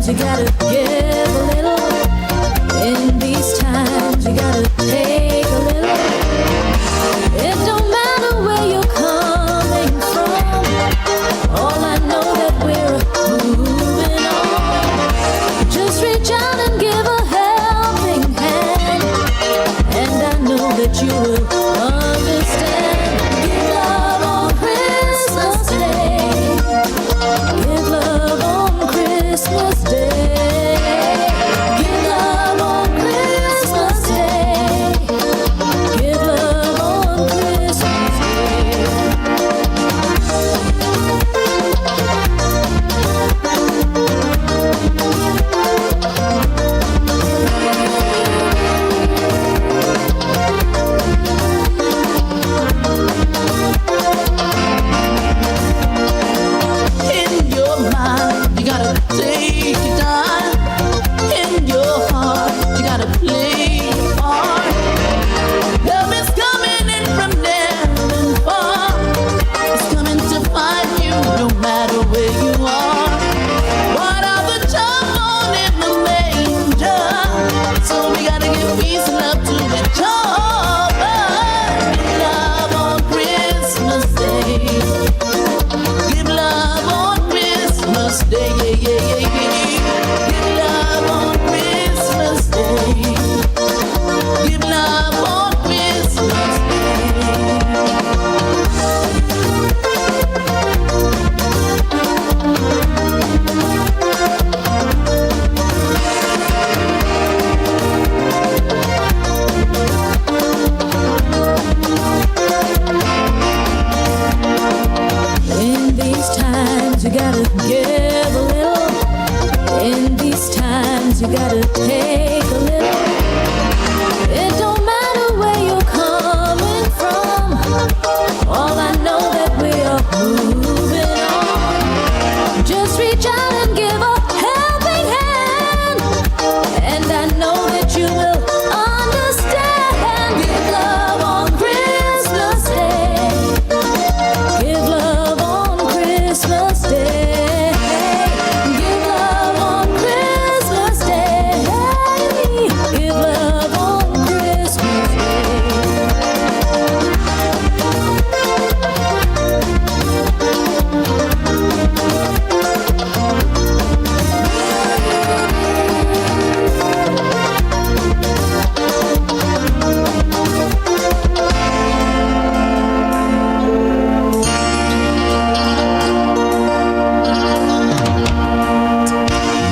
you gotta give a little. In these times, you gotta take a little. It don't matter where you're coming from. All I know that we're moving on. Just reach out and give a helping hand, and I know that you will understand. Give love on Christmas Day. Give love on Christmas Day. Give love on Christmas Day. Give love on Christmas Day. In your mind, you gotta take your time. In your heart, you gotta play your part. Love is coming in from near and far. It's coming to find you no matter where you are. What are the child in the manger? So we gotta give peace and love to each other. Give love on Christmas Day. Give love on Christmas Day, yeah, yeah, yeah, yeah. Give love on Christmas Day. Give love on Christmas Day. In these times, you gotta give a little. In these times, you gotta take a little. It don't matter where you're coming from. All I know that we are moving on. Just reach out and give a helping hand, and I know that you will understand. Give love on Christmas Day. Give love on Christmas Day. Give love on Christmas Day. Give love on Christmas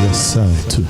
Yes, sir, too.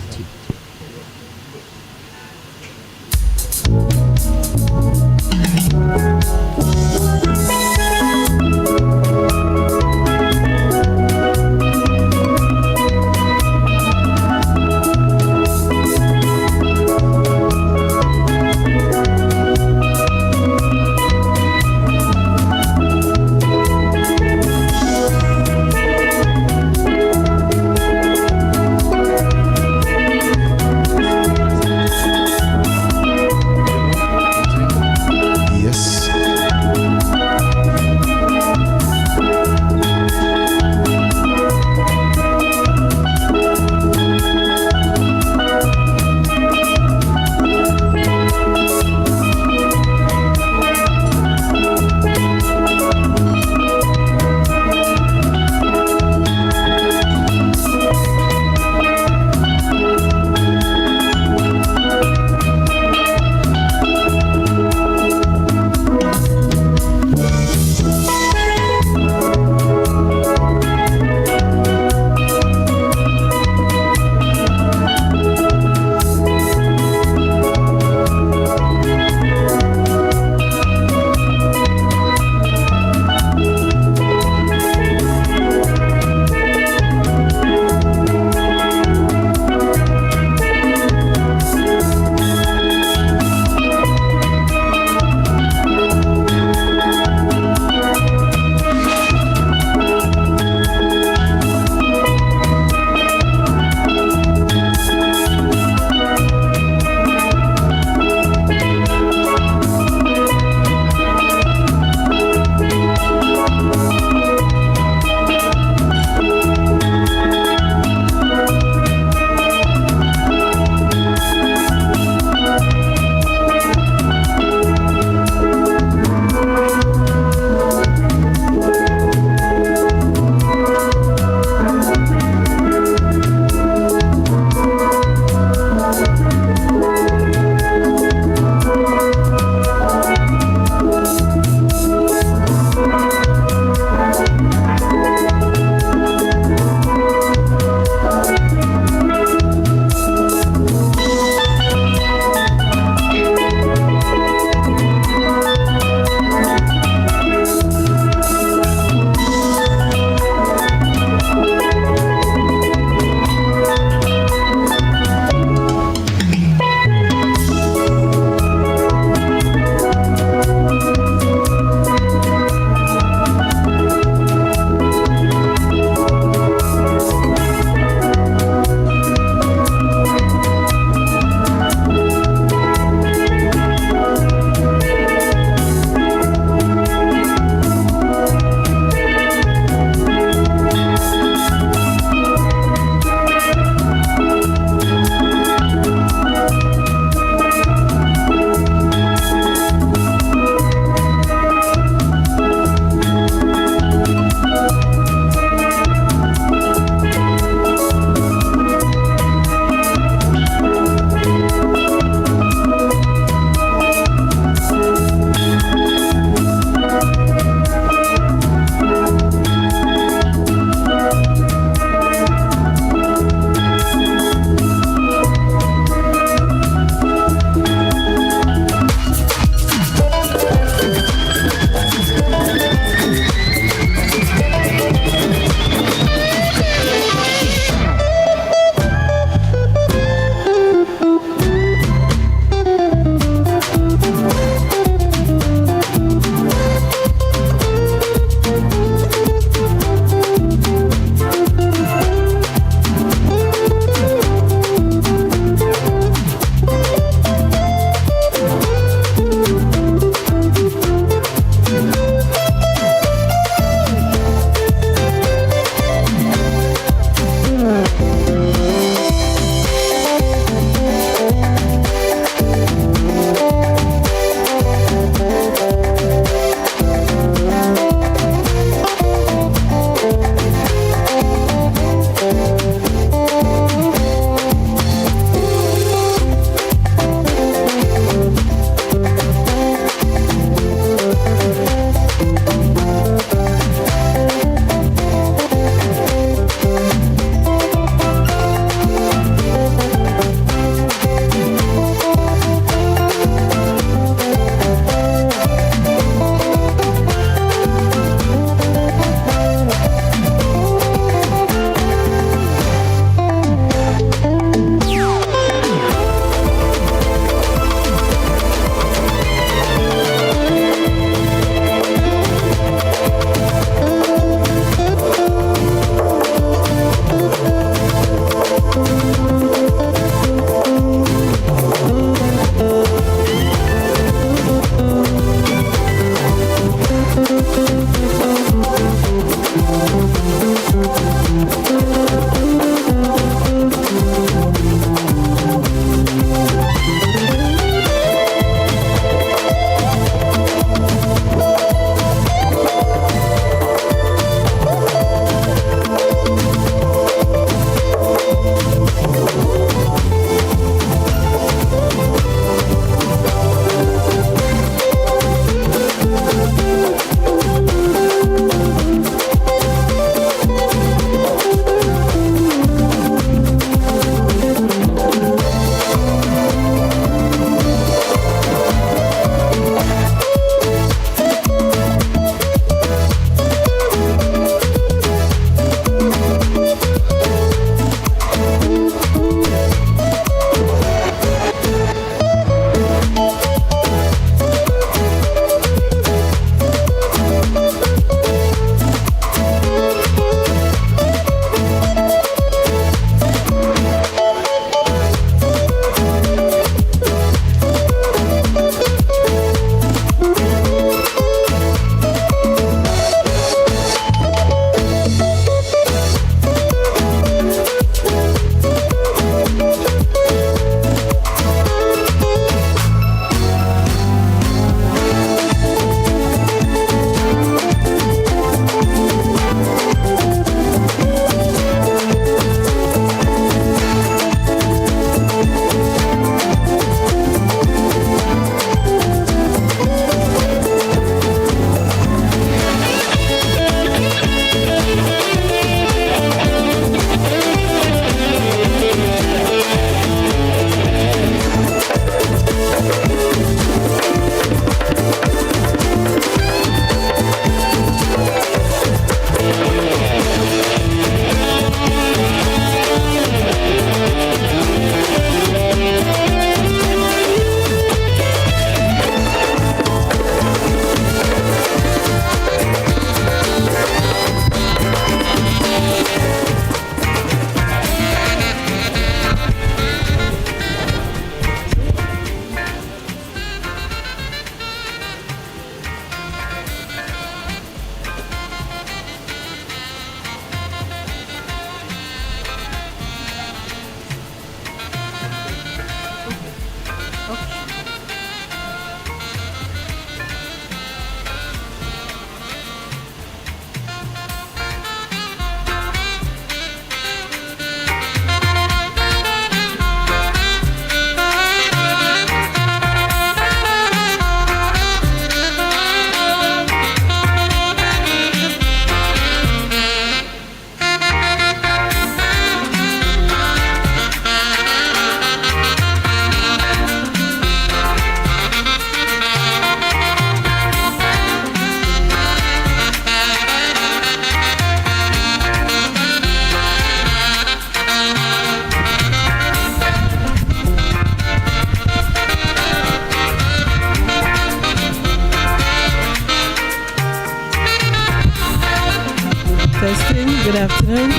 afternoon.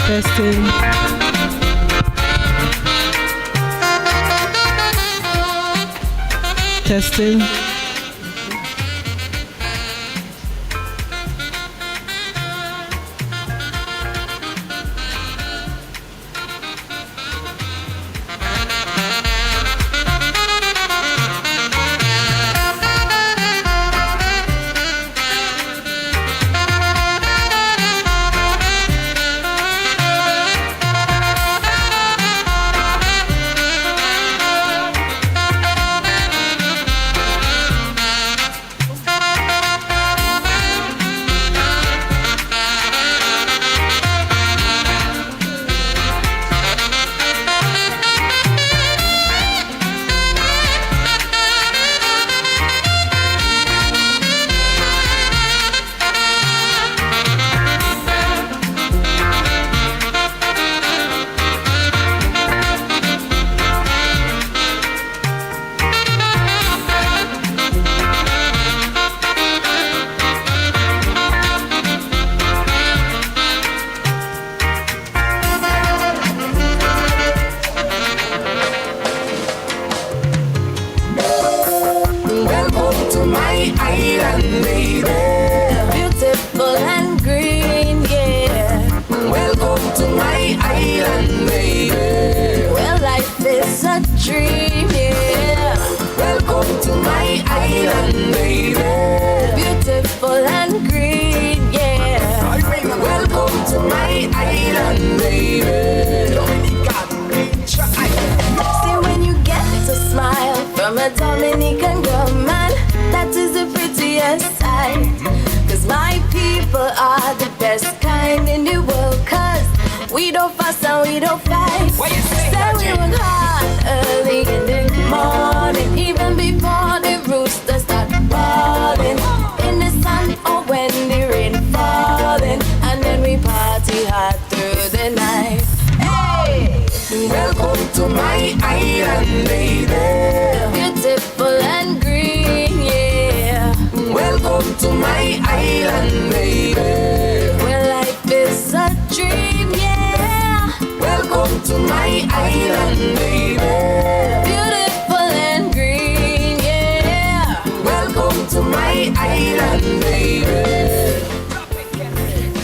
Testing. Testing.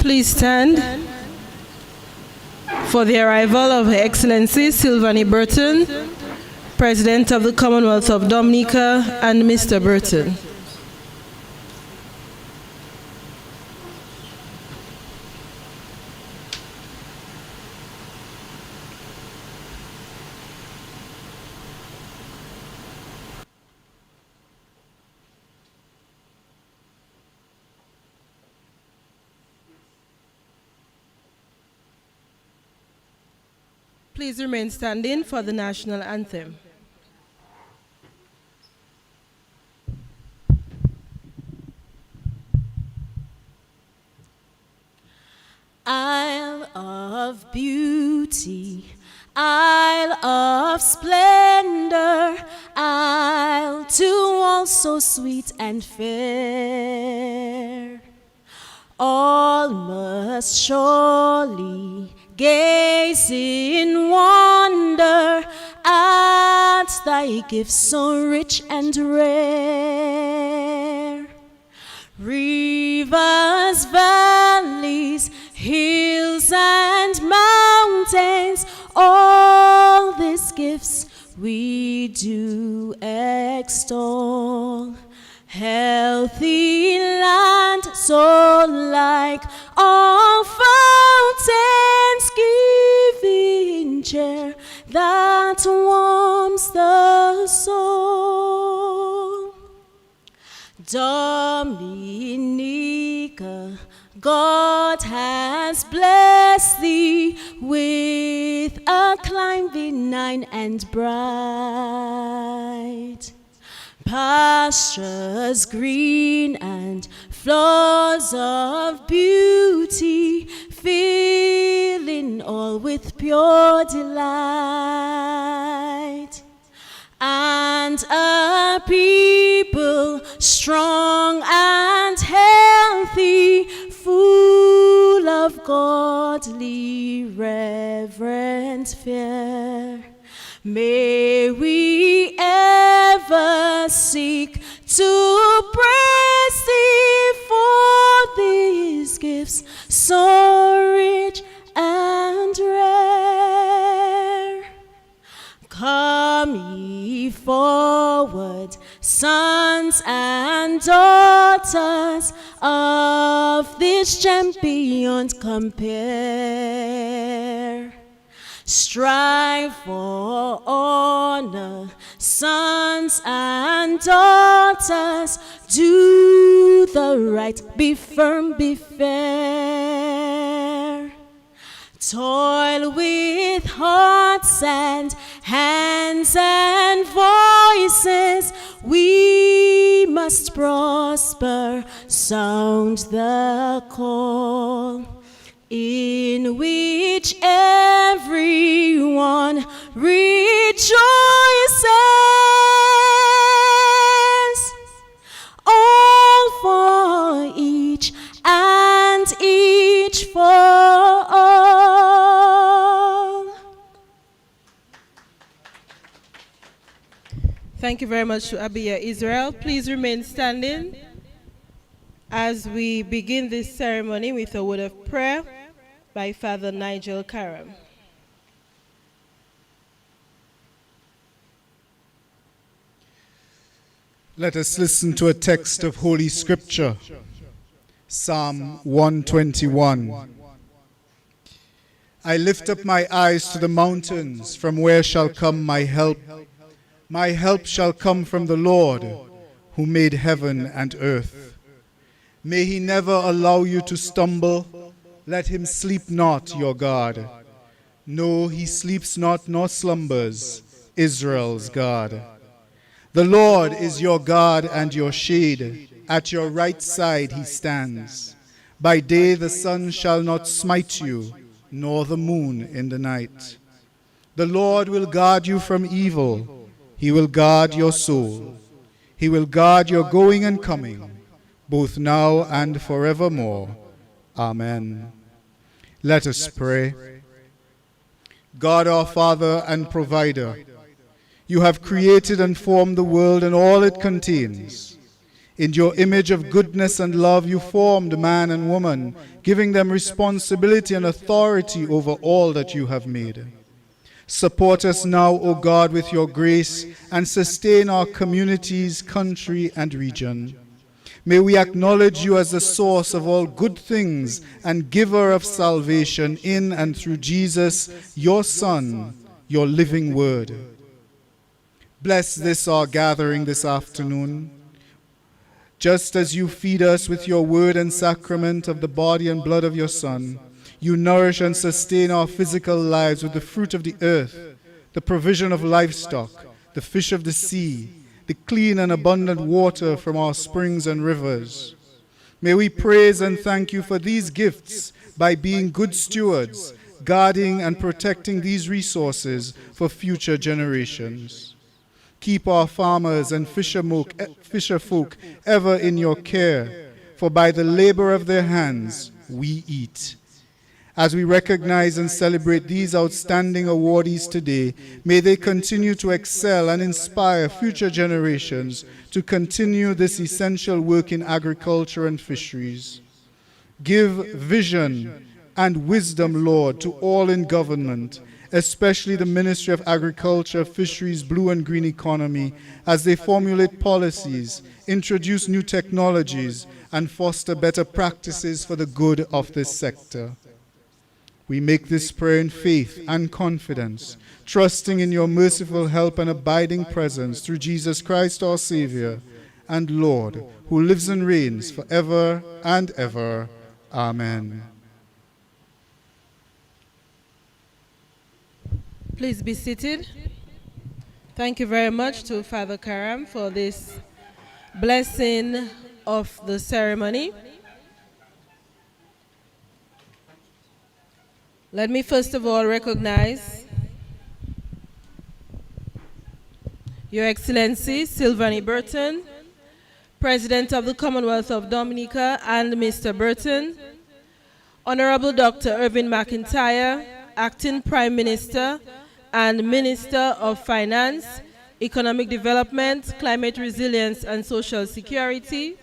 Please stand for the arrival of Her Excellency Sylvanie Burton, President of the Commonwealth of Dominica, and Mr. Burton. Please remain standing for the national anthem. Isle of beauty, Isle of splendor, Isle to all so sweet and fair. All must surely gaze in wonder at thy gifts so rich and rare. Rivers, valleys, hills and mountains, all these gifts we do extol. Healthy land, so like all fountains, giving cheer that warms the soul. Dominica, God has blessed thee with a clime benign and bright. Pastures green and floods of beauty, filling all with pure delight. And a people strong and healthy, full of godly reverent fear. May we ever seek to praise thee for these gifts so rich and rare. Come ye forward, sons and daughters of this gem beyond compare. Strive for honor, sons and daughters, do the right, be firm, be fair. Toil with hearts and hands and voices, we must prosper, sound the call, in which everyone rejoices, all for each and each for all. Thank you very much to Abiya Israel. Please remain standing as we begin this ceremony with a word of prayer by Father Nigel Karam. Let us listen to a text of Holy Scripture, Psalm 121. I lift up my eyes to the mountains, from where shall come my help? My help shall come from the Lord, who made heaven and earth. May he never allow you to stumble. Let him sleep not, your God. No, he sleeps not nor slumbers, Israel's God. The Lord is your God and your shade. At your right side he stands. By day the sun shall not smite you, nor the moon in the night. The Lord will guard you from evil. He will guard your soul. He will guard your going and coming, both now and forevermore. Amen. Let us pray. God, our Father and Provider, you have created and formed the world and all it contains. In your image of goodness and love, you formed man and woman, giving them responsibility and authority over all that you have made. Support us now, O God, with your grace, and sustain our communities, country, and region. May we acknowledge you as the source of all good things and giver of salvation in and through Jesus, your Son, your living word. Bless this our gathering this afternoon. Just as you feed us with your word and sacrament of the body and blood of your Son, you nourish and sustain our physical lives with the fruit of the earth, the provision of livestock, the fish of the sea, the clean and abundant water from our springs and rivers. May we praise and thank you for these gifts by being good stewards, guarding and protecting these resources for future generations. Keep our farmers and fisherfolk ever in your care, for by the labor of their hands we eat. As we recognize and celebrate these outstanding awardees today, may they continue to excel and inspire future generations to continue this essential work in agriculture and fisheries. Give vision and wisdom, Lord, to all in government, especially the Ministry of Agriculture, Fisheries, Blue and Green Economy, as they formulate policies, introduce new technologies, and foster better practices for the good of this sector. We make this prayer in faith and confidence, trusting in your merciful help and abiding presence through Jesus Christ our Savior and Lord, who lives and reigns forever and ever. Amen. Please be seated. Thank you very much to Father Karam for this blessing of the ceremony. Let me first of all recognize Your Excellency Sylvanie Burton, President of the Commonwealth of Dominica, and Mr. Burton, Honorable Dr. Irvin McIntyre, Acting Prime Minister and Minister of Finance, Economic Development, Climate Resilience and Social Security.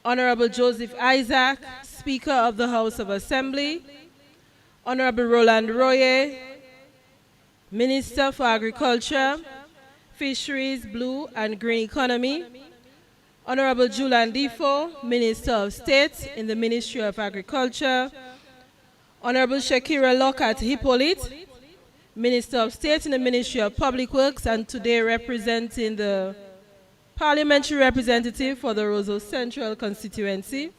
Honorable Joseph Isaac, Speaker of the House of Assembly. Honorable Roland Royer, Minister for Agriculture, Fisheries, Blue and Green Economy. Honorable Julian Defoe, Minister of State in the Ministry of Agriculture. Honorable Shakira Lockhart Hippolyte, Minister of State in the Ministry of Public Works and today representing the Parliamentary Representative for the Roseau Central Constituency.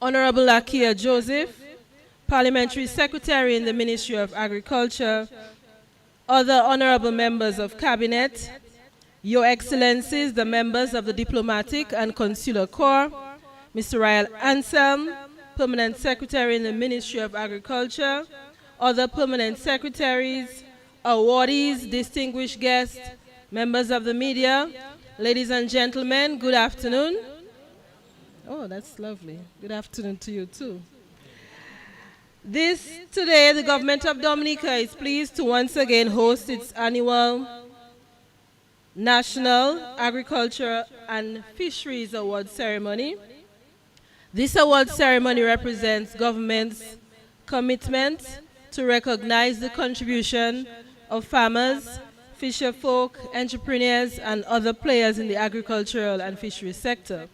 Honorable Lakia Joseph, Parliamentary Secretary in the Ministry of Agriculture. Other honorable members of Cabinet, Your Excellencies, the members of the Diplomatic and Consular Corps, Mr. Ryan Anselm, Permanent Secretary in the Ministry of Agriculture, other permanent secretaries, awardees, distinguished guests, members of the media, ladies and gentlemen, good afternoon. Oh, that's lovely. Good afternoon to you too. Today, the government of Dominica is pleased to once again host its annual National Agriculture and Fisheries Award ceremony. This award ceremony represents government's commitment to recognize the contribution of farmers, fisherfolk, entrepreneurs, and other players in the agricultural and fisheries sector.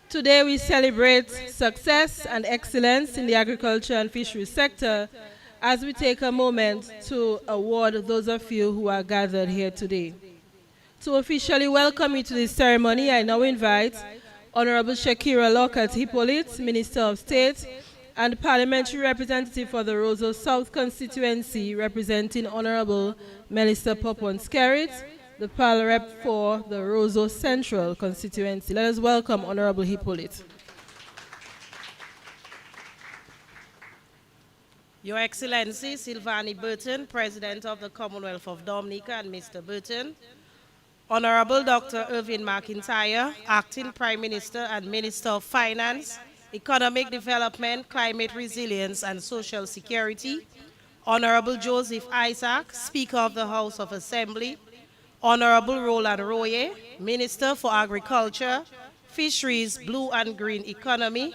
Today we celebrate success and excellence in the agriculture and fisheries sector as we take a moment to award those of you who are gathered here today. To officially welcome you to this ceremony, I now invite Honorable Shakira Lockhart Hippolyte, Minister of State and Parliamentary Representative for the Roseau South Constituency, representing Honorable Melissa Popon-Skerrit, the Pal Rep for the Roseau Central Constituency. Let us welcome Honorable Hippolyte. Your Excellency Silvani Burton, President of the Commonwealth of Dominica, and Mr. Burton, Honorable Dr. Irvin McIntyre, Acting Prime Minister and Minister of Finance, Economic Development, Climate Resilience and Social Security, Honorable Joseph Isaac, Speaker of the House of Assembly, Honorable Roland Royer, Minister for Agriculture, Fisheries, Blue and Green Economy,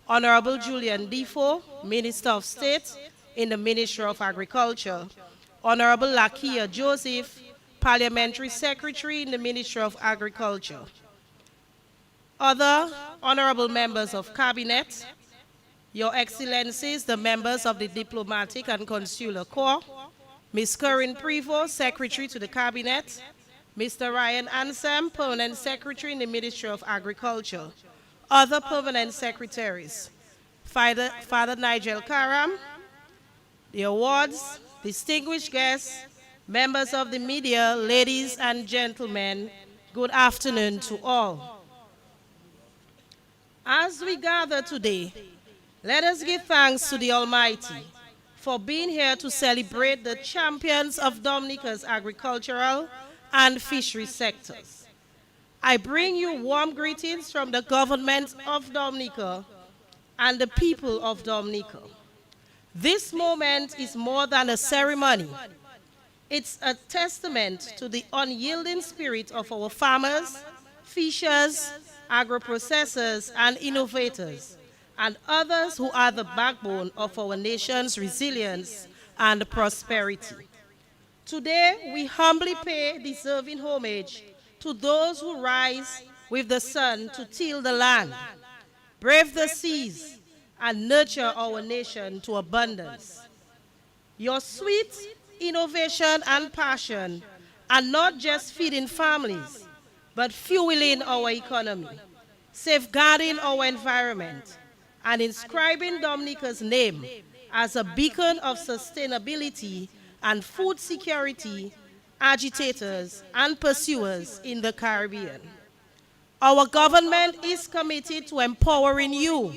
Honorable Julian Defoe, Minister of State in the Ministry of Agriculture, Honorable Lakia Joseph, Parliamentary Secretary in the Ministry of Agriculture, other honorable members of Cabinet, Your Excellencies, the members of the Diplomatic and Consular Corps, Ms. Corinne Prevost, Secretary to the Cabinet, Mr. Ryan Anselm, Permanent Secretary in the Ministry of Agriculture, other permanent secretaries, Father Nigel Karam, the awards, distinguished guests, members of the media, ladies and gentlemen, good afternoon to all. As we gather today, let us give thanks to the Almighty for being here to celebrate the champions of Dominica's agricultural and fishery sectors. I bring you warm greetings from the government of Dominica and the people of Dominica. This moment is more than a ceremony. It's a testament to the unyielding spirit of our farmers, fishers, agro-processors, and innovators, and others who are the backbone of our nation's resilience and prosperity. Today, we humbly pay deserving homage to those who rise with the sun to till the land, brave the seas, and nurture our nation to abundance. Your sweet innovation and passion are not just feeding families, but fueling our economy, safeguarding our environment, and inscribing Dominica's name as a beacon of sustainability and food security agitators and pursuers in the Caribbean. Our government is committed to empowering you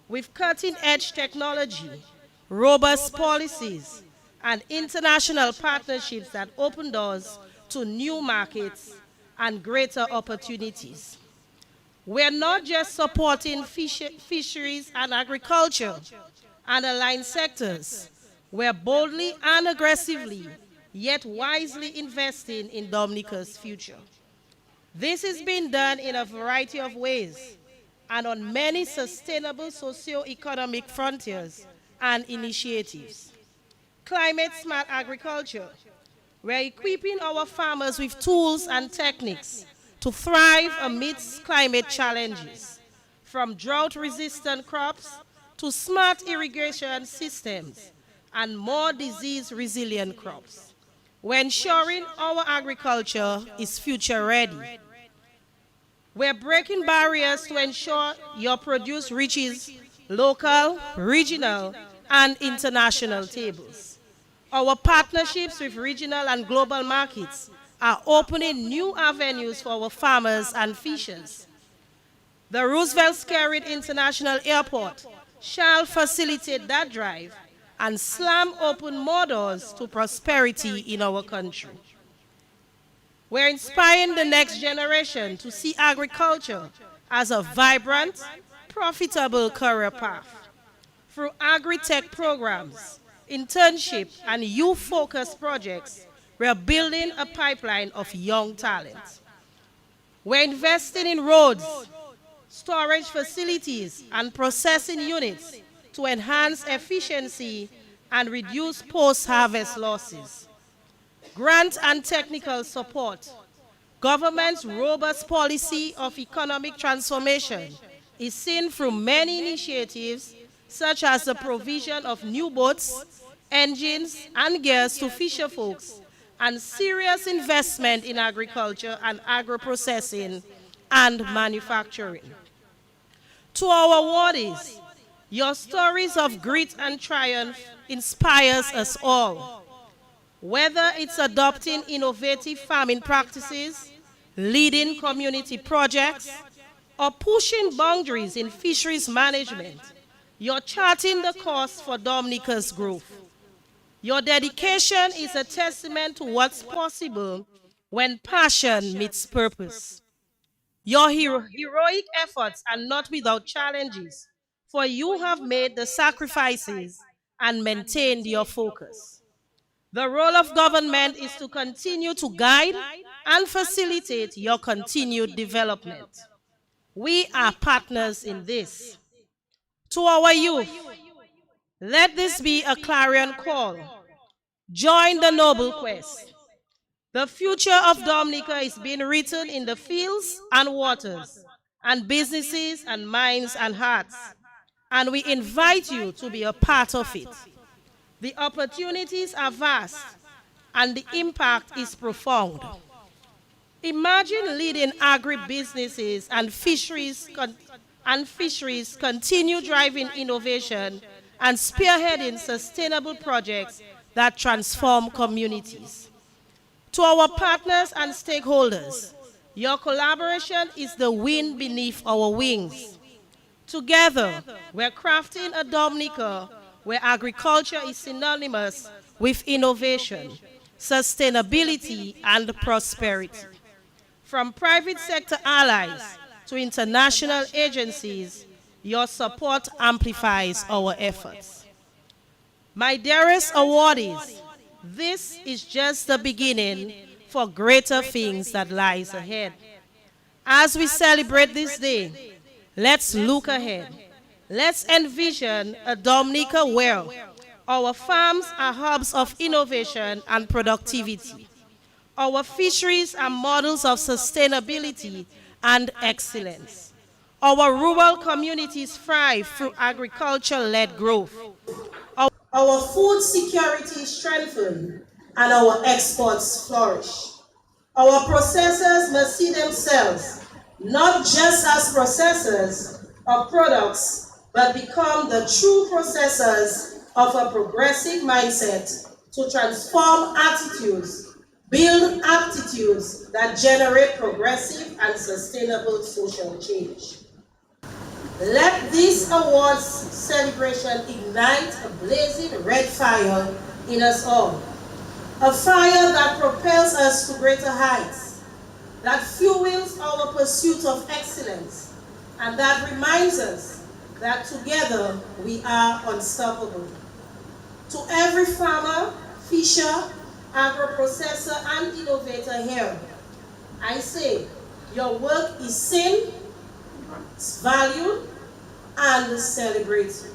with cutting-edge technology, robust policies, and international partnerships that open doors to new markets and greater opportunities. We're not just supporting fisheries and agriculture and aligned sectors. We're boldly and aggressively, yet wisely investing in Dominica's future. This is being done in a variety of ways and on many sustainable socio-economic frontiers and initiatives. Climate smart agriculture. We're equipping our farmers with tools and techniques to thrive amidst climate challenges, from drought-resistant crops to smart irrigation systems and more disease-resilient crops. We're ensuring our agriculture is future-ready. We're breaking barriers to ensure your produce reaches local, regional, and international tables. Our partnerships with regional and global markets are opening new avenues for our farmers and fishers. The Roosevelt Skerrit International Airport shall facilitate that drive and slam open more doors to prosperity in our country. We're inspiring the next generation to see agriculture as a vibrant, profitable career path. Through agri-tech programs, internship, and youth-focused projects, we're building a pipeline of young talent. We're investing in roads, storage facilities, and processing units to enhance efficiency and reduce post-harvest losses. Grant and technical support. Government's robust policy of economic transformation is seen through many initiatives such as the provision of new boats, engines, and gears to fisher folks, and serious investment in agriculture and agro-processing and manufacturing. To our awardees, your stories of grit and triumph inspires us all. Whether it's adopting innovative farming practices, leading community projects, or pushing boundaries in fisheries management, you're charting the course for Dominica's growth. Your dedication is a testament to what's possible when passion meets purpose. Your heroic efforts are not without challenges, for you have made the sacrifices and maintained your focus. The role of government is to continue to guide and facilitate your continued development. We are partners in this. To our youth, let this be a clarion call. Join the noble quest. The future of Dominica is being written in the fields and waters, and businesses and minds and hearts, and we invite you to be a part of it. The opportunities are vast, and the impact is profound. Imagine leading agribusinesses and fisheries continue driving innovation and spearheading sustainable projects that transform communities. To our partners and stakeholders, your collaboration is the wind beneath our wings. Together, we're crafting a Dominica where agriculture is synonymous with innovation, sustainability, and prosperity. From private sector allies to international agencies, your support amplifies our efforts. My dearest awardees, this is just the beginning for greater things that lies ahead. As we celebrate this day, let's look ahead. Let's envision a Dominica where our farms are hubs of innovation and productivity. Our fisheries are models of sustainability and excellence. Our rural communities thrive through agriculture-led growth. Our food security is strengthened and our exports flourish. Our processors must see themselves not just as processors of products, but become the true processors of a progressive mindset to transform attitudes, build aptitudes that generate progressive and sustainable social change. Let this awards celebration ignite a blazing red fire in us all. A fire that propels us to greater heights, that fuels our pursuit of excellence, And that reminds us that together we are unstoppable. To every farmer, fisher, agro-processor, and innovator here, I say, your work is seen, it's valued, and celebrated.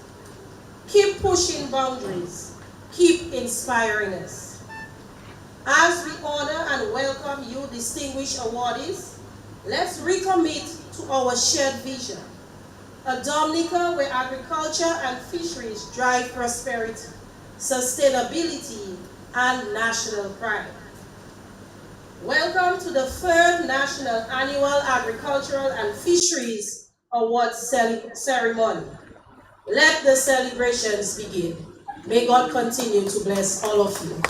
Keep pushing boundaries. Keep inspiring us. As we honor and welcome you, distinguished awardees, let's recommit to our shared vision. A Dominica where agriculture and fisheries drive prosperity, sustainability, and national pride. Welcome to the 3rd National Annual Agricultural and Fisheries Awards ceremony. Let the celebrations begin. May God continue to bless all of you.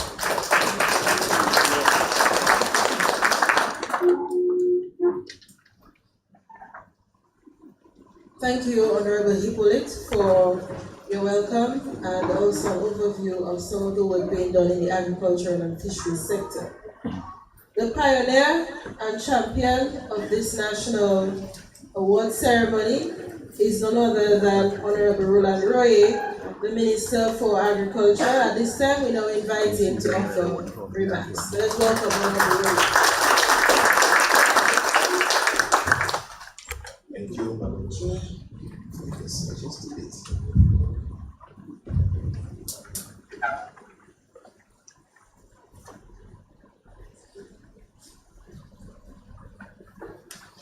Thank you, Honorable Hippolyte, for your welcome and also an overview of some of the work being done in the agricultural and fisheries sector. The pioneer and champion of this national award ceremony is none other than Honorable Roland Royer, the Minister for Agriculture. At this time, we now invite him to offer remarks. Let's welcome Honorable Royer. Thank you, Madam Chair.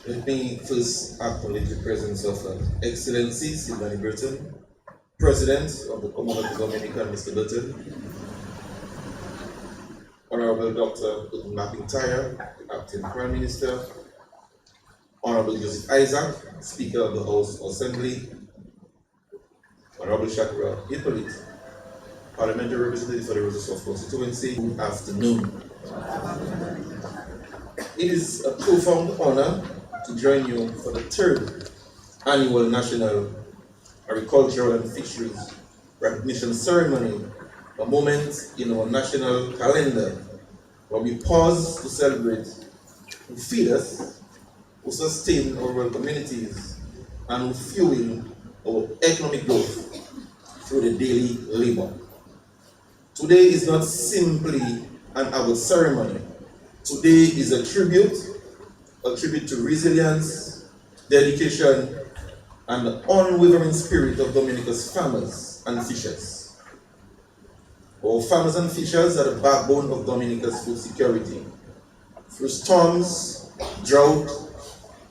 Let me first acknowledge the presence of Excellency Sylvanie Burton, President of the Commonwealth of Dominica, Mr. Burton, Honorable Dr. Gordon McIntyre, the Acting Prime Minister, Honorable Joseph Isaac, Speaker of the House Assembly, Honorable Shakira Hippolyte, Parliamentary Representative for the Rosas constituency. Good afternoon. It is a profound honor to join you for the 3rd Annual National Agricultural and Fisheries Recognition Ceremony, a moment in our national calendar where we pause to celebrate who feed us, who sustain our rural communities, and who fuel our economic growth through the daily labor. Today is not simply an award ceremony. Today is a tribute to resilience, dedication, and the unwavering spirit of Dominica's farmers and fishers. Our farmers and fishers are the backbone of Dominica's food security. Through storms, drought,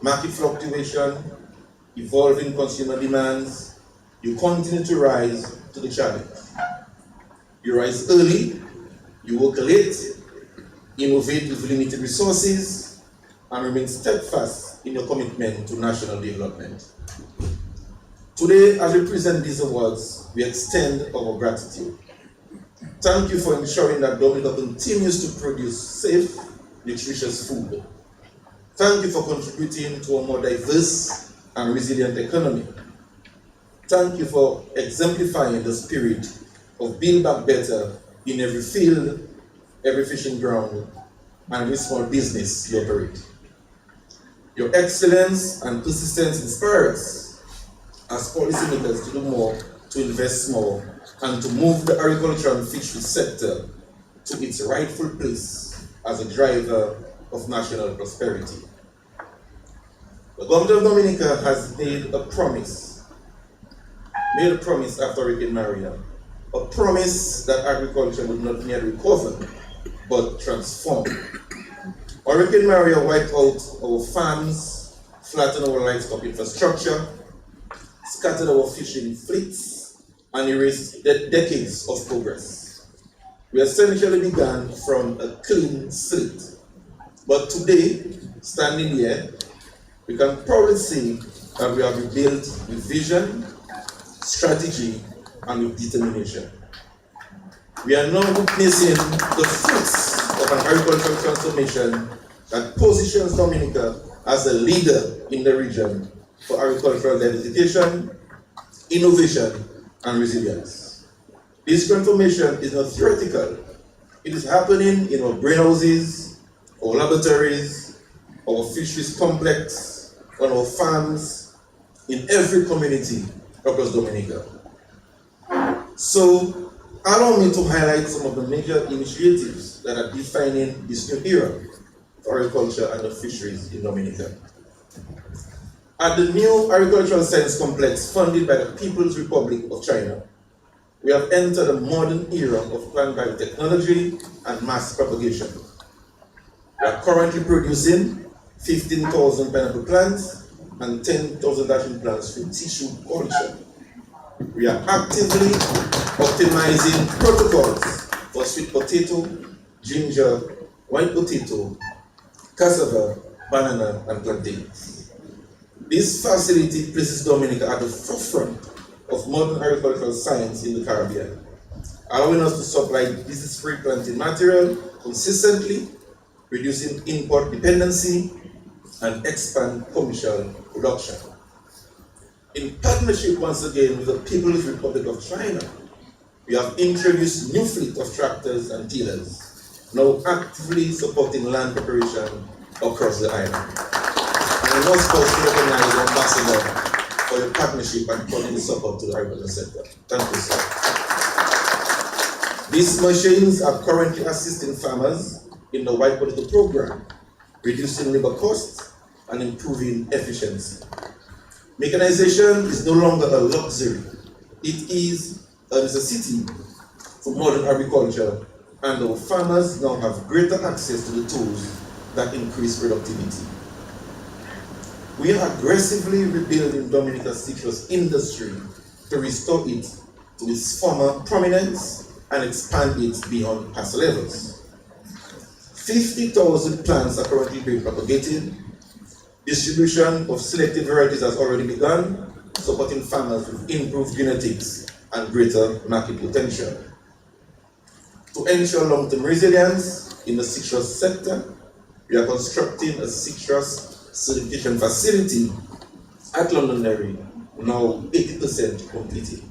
market fluctuation, evolving consumer demands, you continue to rise to the challenge. You rise early, you work late, innovate with limited resources, and remain steadfast in your commitment to national development. Today, as we present these awards, we extend our gratitude. Thank you for ensuring that Dominica continues to produce safe, nutritious food. Thank you for contributing to a more diverse and resilient economy. Thank you for exemplifying the spirit of build back better in every field, every fishing ground, and every small business you operate. Your excellence and persistence inspire us as policymakers to do more, to invest more, and to move the agriculture and fisheries sector to its rightful place as a driver of national prosperity. The government of Dominica has made a promise after Hurricane Maria, a promise that agriculture would not merely recover, but transform. Hurricane Maria wiped out our farms, flattened our livestock infrastructure, scattered our fishing fleets, and erased decades of progress. We essentially began from a clean slate. But today, standing here, we can proudly say that we have rebuilt with vision, strategy, and with determination. We are now witnessing the fruits of an agricultural transformation that positions Dominica as a leader in the region for agricultural diversification, innovation, and resilience. This transformation is not theoretical. It is happening in our greenhouses, our laboratories, our fisheries complex, on our farms, in every community across Dominica. So, allow me to highlight some of the major initiatives that are defining this new era for agriculture and the fisheries in Dominica. At the new Agricultural Science Complex funded by the People's Republic of China, we have entered a modern era of plant biotechnology and mass propagation. We are currently producing 15,000 pineapple plants and 10,000 dashing plants through tissue culture. We are actively optimizing protocols for sweet potato, ginger, white potato, cassava, banana, and plantains. This facility places Dominica at the forefront of modern agricultural science in the Caribbean, allowing us to supply disease-free planting material consistently, reducing import dependency, and expand commercial production. In partnership once again with the People's Republic of China, we have introduced new fleet of tractors and tillers, now actively supporting land preparation across the island. And we must also recognize the ambassador for your partnership and providing support to the agriculture sector. Thank you, sir. These machines are currently assisting farmers in the white potato program, reducing labor costs and improving efficiency. Mechanization is no longer a luxury. It is a necessity for modern agriculture, and our farmers now have greater access to the tools that increase productivity. We are aggressively rebuilding Dominica's citrus industry to restore it to its former prominence and expand it beyond past levels. 50,000 plants are currently being propagated. Distribution of selected varieties has already begun, supporting farmers with improved genetics and greater market potential. To ensure long-term resilience in the citrus sector, we are constructing a citrus certification facility at Londonderry, now 80% completed.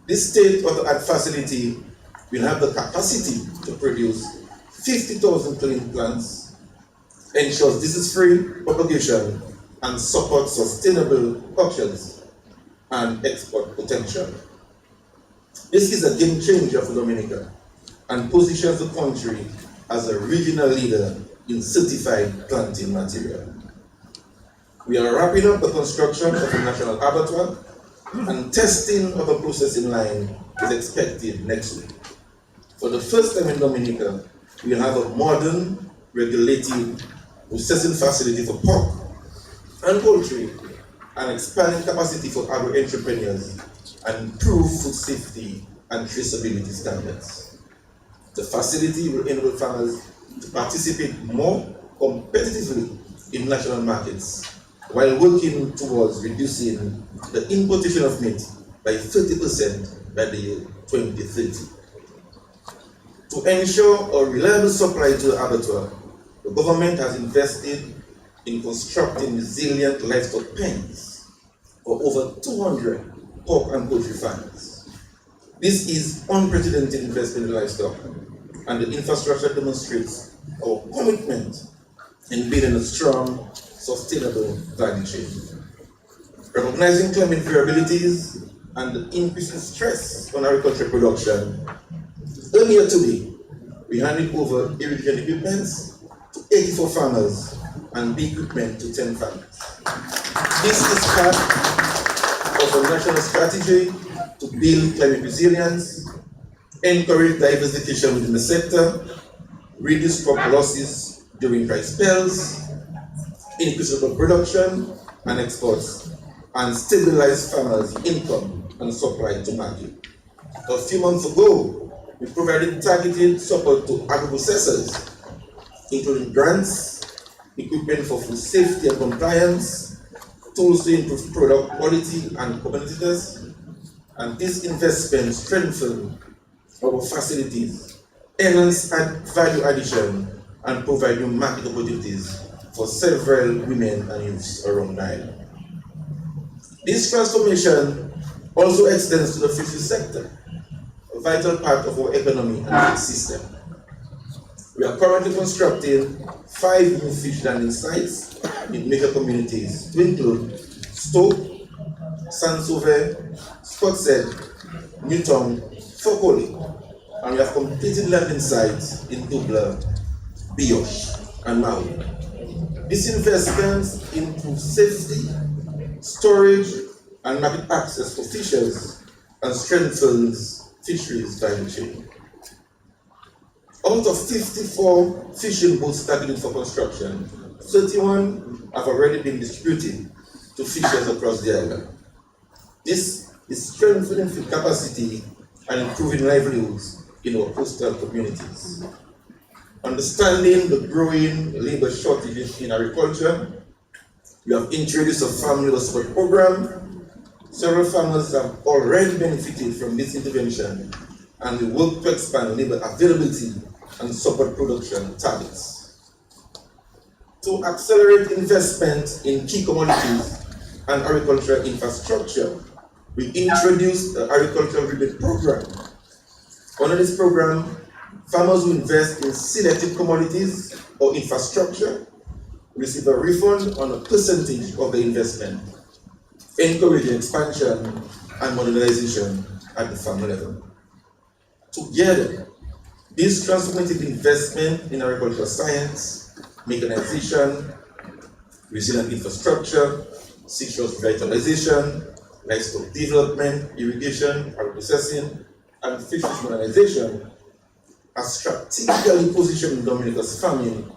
This state-of-the-art facility will have the capacity to produce 50,000 clean plants, ensures disease-free propagation, and supports sustainable options and export potential. This is a game changer for Dominica and positions the country as a regional leader in certified planting material. We are wrapping up the construction of a national abattoir, and testing of a processing line is expected next week. For the first time in Dominica, we have a modern, regulated processing facility for pork and poultry, and expanding capacity for agro-entrepreneurs and improve food safety and traceability standards. The facility will enable farmers to participate more competitively in national markets while working towards reducing the importation of meat by 30% by the year 2030. To ensure a reliable supply to the abattoir, the government has invested in constructing resilient livestock pens for over 200 pork and poultry farms. This is unprecedented investment in livestock, and the infrastructure demonstrates our commitment in building a strong, sustainable value chain. Recognizing climate variabilities and the increasing stress on agricultural production, earlier today, we handed over irrigation equipment to 84 farmers and bee equipment to 10 farmers. This is part of a national strategy to build climate resilience, encourage diversification within the sector, reduce crop losses during dry spells, increase local production and exports, and stabilize farmers' income and supply to market. A few months ago, we provided targeted support to agro-processors, including grants, equipment for food safety and compliance, tools to improve product quality and competitiveness, and this investment strengthened our facilities, enhance value addition, and provide new market opportunities for several women and youths around the island. This transformation also extends to the fisheries sector, a vital part of our economy and food system. We are currently constructing 5 new fish landing sites in major communities to include Stoke, Sansouve, Spotshead, Newton, Fokoli, and we have completed landing sites in Dubla, Biosh, and Maui. These investments improve safety, storage, and market access for fishers and strengthens fisheries value chain. Out of 54 fishing boats targeted for construction, 31 have already been distributed to fishers across the island. This is strengthening fish capacity and improving livelihoods in our coastal communities. Understanding the growing labor shortages in agriculture, we have introduced a farm labor support program. Several farmers have already benefited from this intervention, and we work to expand labor availability and support production targets. To accelerate investment in key commodities and agricultural infrastructure, we introduced the agricultural rebate program. Under this program, farmers who invest in selected commodities or infrastructure receive a refund on a percentage of the investment, encouraging expansion and modernization at the farm level. Together, this transformative investment in agricultural science, mechanization, resilient infrastructure, citrus revitalization, livestock development, irrigation, agro-processing, and fisheries modernization has strategically positioned Dominica's farming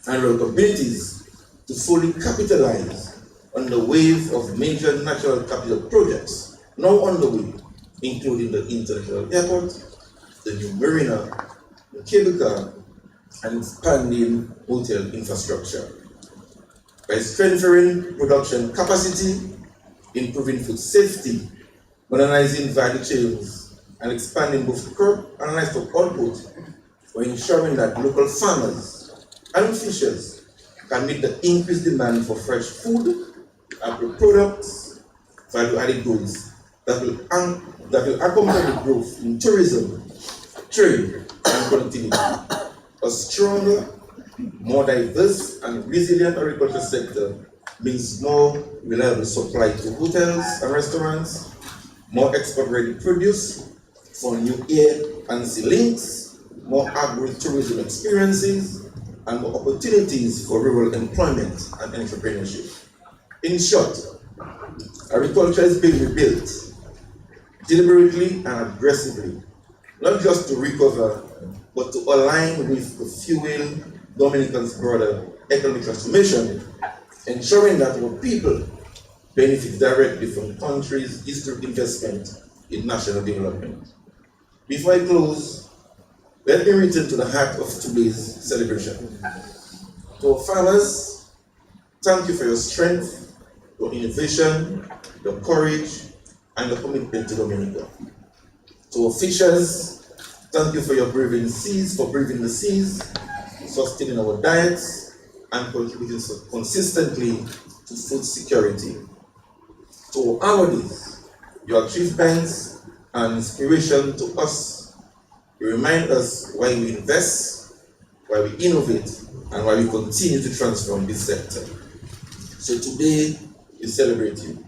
and rural communities to fully capitalize on the wave of major natural capital projects now underway, including the International Airport, the new marina, the cable car, and expanding hotel infrastructure. By strengthening production capacity, improving food safety, modernizing value chains, and expanding both crop and livestock output, we're ensuring that local farmers and fishers can meet the increased demand for fresh food, agro-products, value-added goods that will accompany the growth in tourism, trade, and connectivity. A stronger, more diverse, and resilient agriculture sector means more reliable supply to hotels and restaurants, more export-ready produce for new air and sea links, more agro-tourism experiences, and more opportunities for rural employment and entrepreneurship. In short, agriculture is being rebuilt deliberately and aggressively, not just to recover, but to align with the fuel Dominican's broader economic transformation, ensuring that our people benefit directly from the country's historic investment in national development. Before I close, let me return to the heart of today's celebration. To our farmers, thank you for your strength, your innovation, your courage, and your commitment to Dominica. To our fishers, thank you for your braving the seas, sustaining our diets, and contributing consistently to food security. To our awardees, your achievements and inspiration to us. You remind us why we invest, why we innovate, and why we continue to transform this sector. So today, we celebrate you.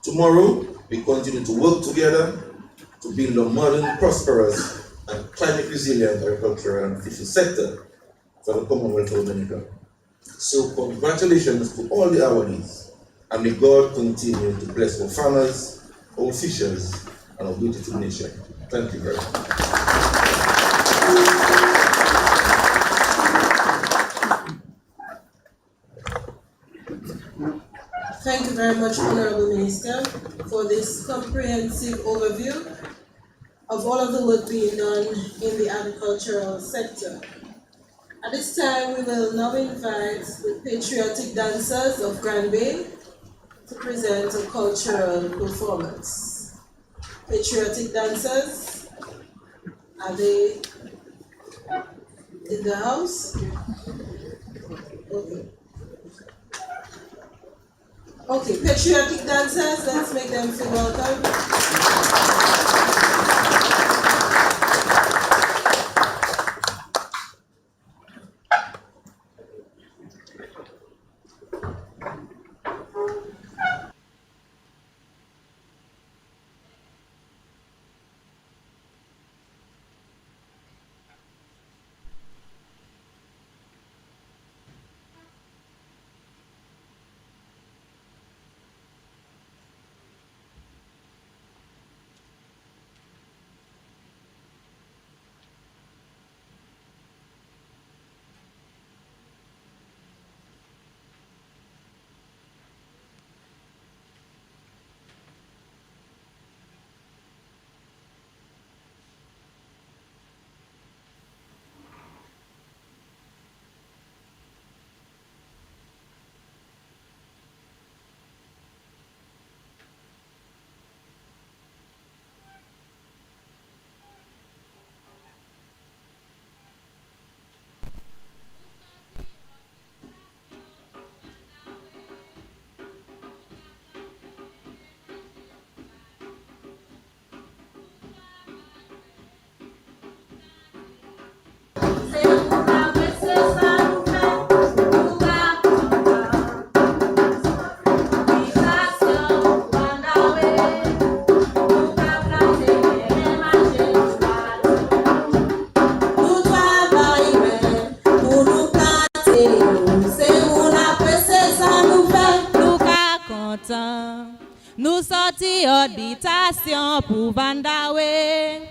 Tomorrow, we continue to work together to build a modern, prosperous, and climate resilient agricultural and fishing sector for the Commonwealth of Dominica. So congratulations to all the awardees, and may God continue to bless our farmers, our fishers, and our beautiful nation. Thank you very much. Thank you very much, Honorable Minister, for this comprehensive overview of all of the work being done in the agricultural sector. At this time, we will now invite the patriotic dancers of Grand Bay to present a cultural performance. Patriotic dancers, are they in the house? Okay. Okay, patriotic dancers, let's make them feel welcome. sorti habitation pour Vandawe.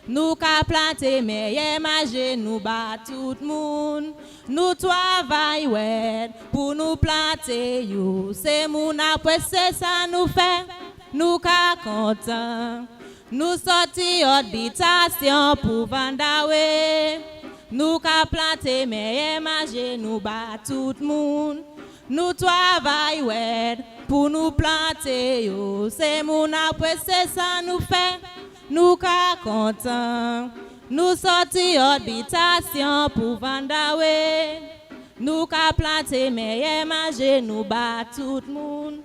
Nous ka planter meilleur manger, nous bat tout le monde. Nous travaillons ouais, pour nous planter yo. C'est mon après c'est ça nous fait. Nous ka content. Nous sorti habitation pour Vandawe. Nous ka planter meilleur manger, nous bat tout le monde. Nous travaillons ouais, pour nous planter yo. C'est mon après c'est ça nous fait. Nous ka content, nous sorti habitation pour Vandawe. Nous ka planter meilleur manger, nous bat tout le monde.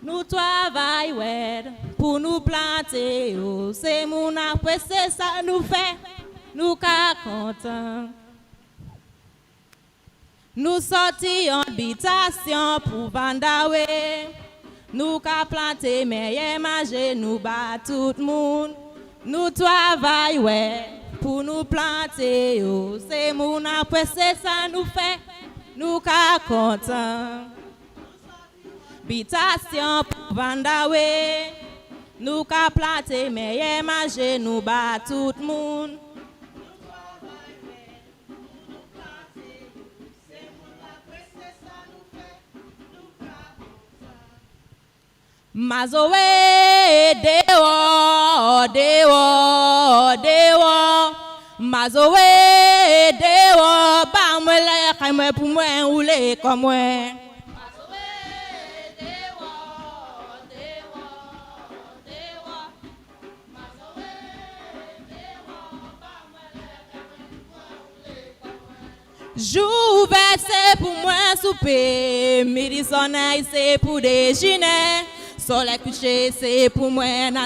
Nous travaillons ouais, pour nous planter, oh, c'est mon après c'est ça nous fait. Nous ka content. Nous sorti habitation pour Vandawe. Nous ka planter meilleur manger, nous bat tout le monde. Nous travaillons ouais, pour nous planter, oh, c'est mon après c'est ça nous fait, nous ka content. Habitation pour Vandawe, nous ka planter meilleur manger, nous bat tout le monde. Mazowe dewo dewo dewo Mazowe dewo ba moi la kay moi pour moi ou les comme moi Mazowe dewo dewo dewo Mazowe dewo ba moi la kay moi pour moi ou les comme moi Jou verse pour moi souper midi soleil c'est pour déjeuner. Soleil couché, c'est pour moi,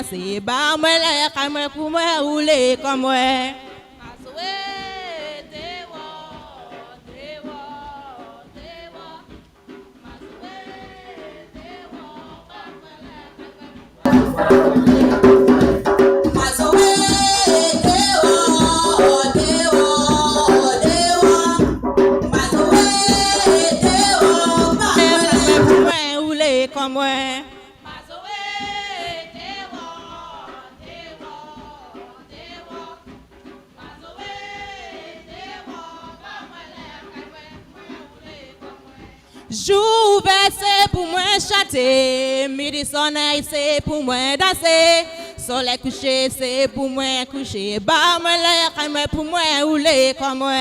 c'est bas, moi, la caméra pour moi, rouler comme moi. Comme moi. Jour versé pour moi chanter, midi soleil c'est pour moi danser, soleil couché c'est pour moi coucher, bas moi l'air pour moi rouler comme moi.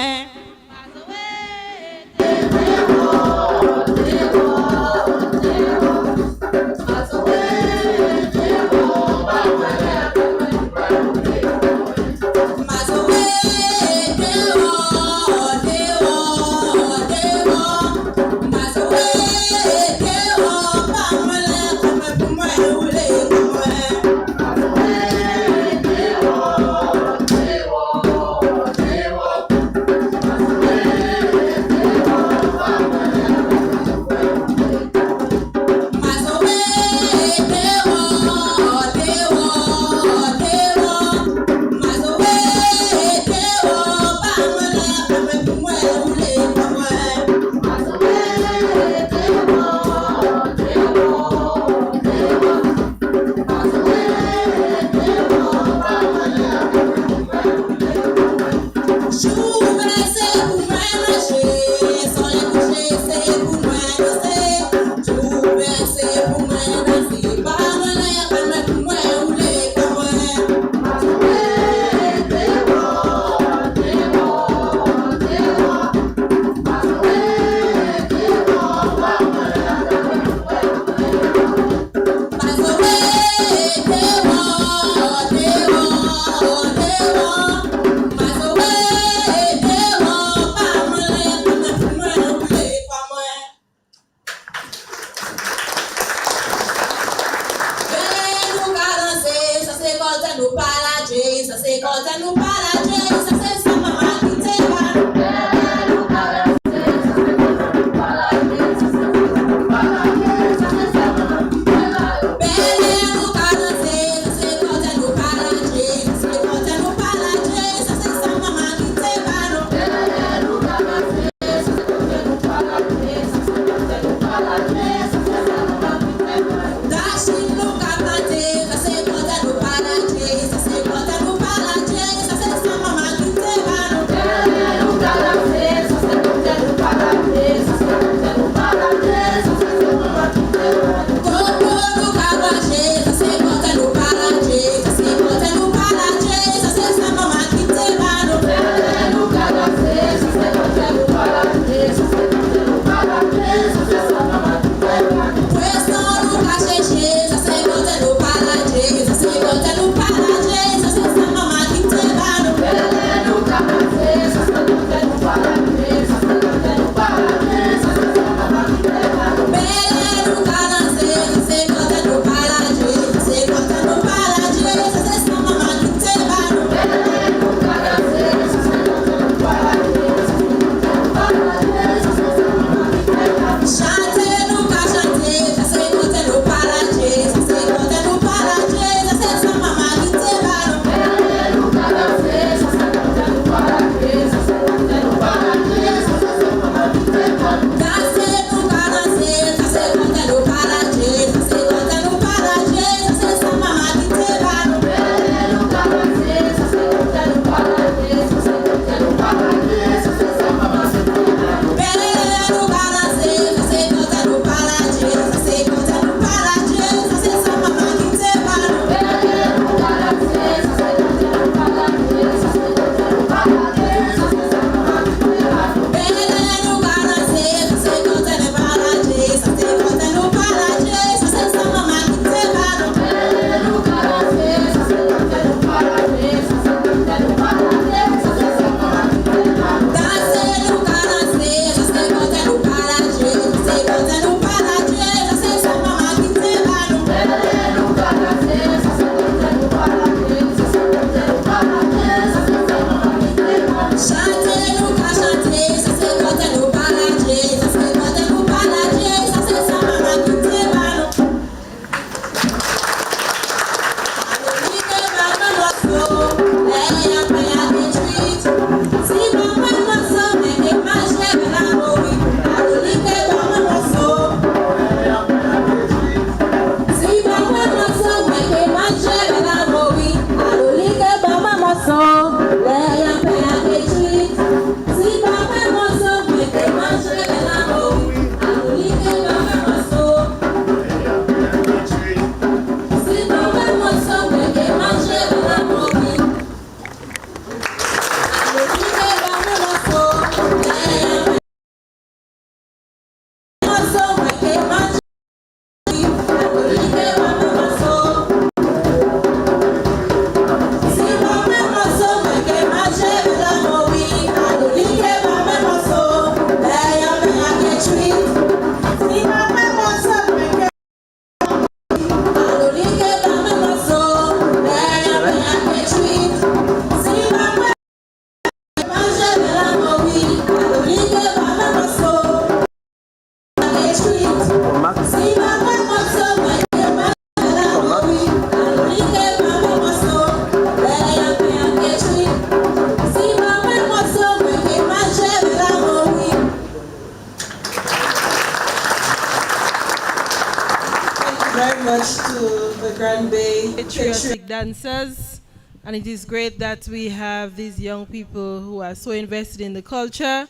much to the Grand Bay patriotic dancers, and it is great that we have these young people who are so invested in the culture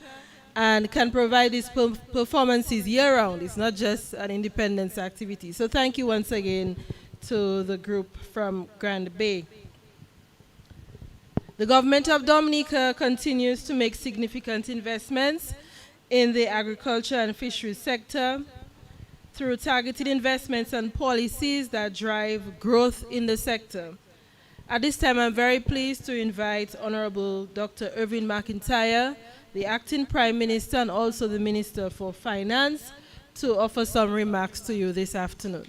and can provide these performances year round. It's not just an independence activity. So thank you once again to the group from Grand Bay. The government of Dominica continues to make significant investments in the agriculture and fisheries sector through targeted investments and policies that drive growth in the sector. At this time, I'm very pleased to invite Honorable Dr. Irving McIntyre, the Acting Prime Minister and also the Minister for Finance, to offer some remarks to you this afternoon.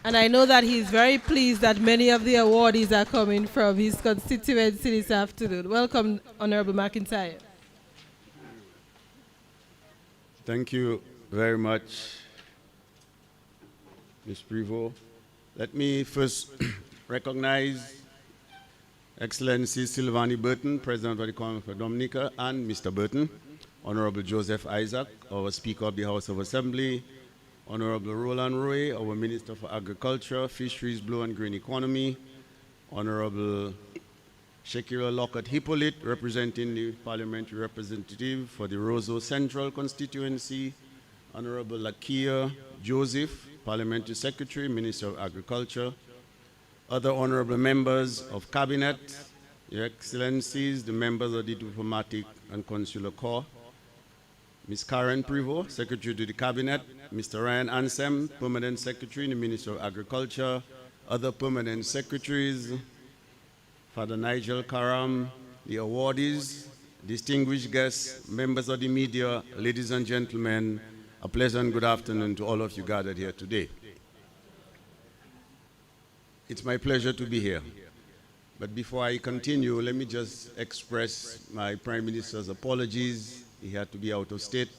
And I know that he's very pleased that many of the awardees are coming from his constituency this afternoon. Welcome, Honorable McIntyre. Thank you very much, Ms. Prevost. Let me first recognize Excellency Silvani Burton, President of the Commonwealth of Dominica, and Mr. Burton, Honorable Joseph Isaac, our Speaker of the House of Assembly, Honorable Roland Roy, our Minister for Agriculture, Fisheries, Blue and Green Economy, Honorable Shakira Lockhart Hippolyte, representing the parliamentary representative for the Roseau Central constituency, Honorable Lakia Joseph, Parliamentary Secretary, Minister of Agriculture, other honorable members of Cabinet, Your Excellencies, the members of the Diplomatic and Consular Corps, Ms. Karen Prevost, Secretary to the Cabinet, Mr. Ryan Ansem, Permanent Secretary in the Ministry of Agriculture, other permanent secretaries, Father Nigel Karam, the awardees, distinguished guests, members of the media, ladies and gentlemen, a pleasant good afternoon to all of you gathered here today. It's my pleasure to be here. But before I continue, let me just express my Prime Minister's apologies. He had to be out of state.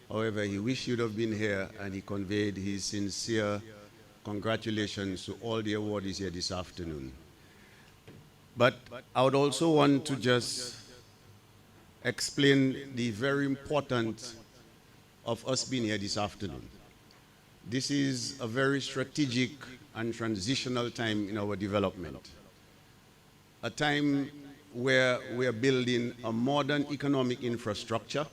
However, he wished he would have been here, and he conveyed his sincere congratulations to all the awardees here this afternoon. But I would also want to just explain the very importance of us being here this afternoon. This is a very strategic and transitional time in our development. A time where we are building a modern economic infrastructure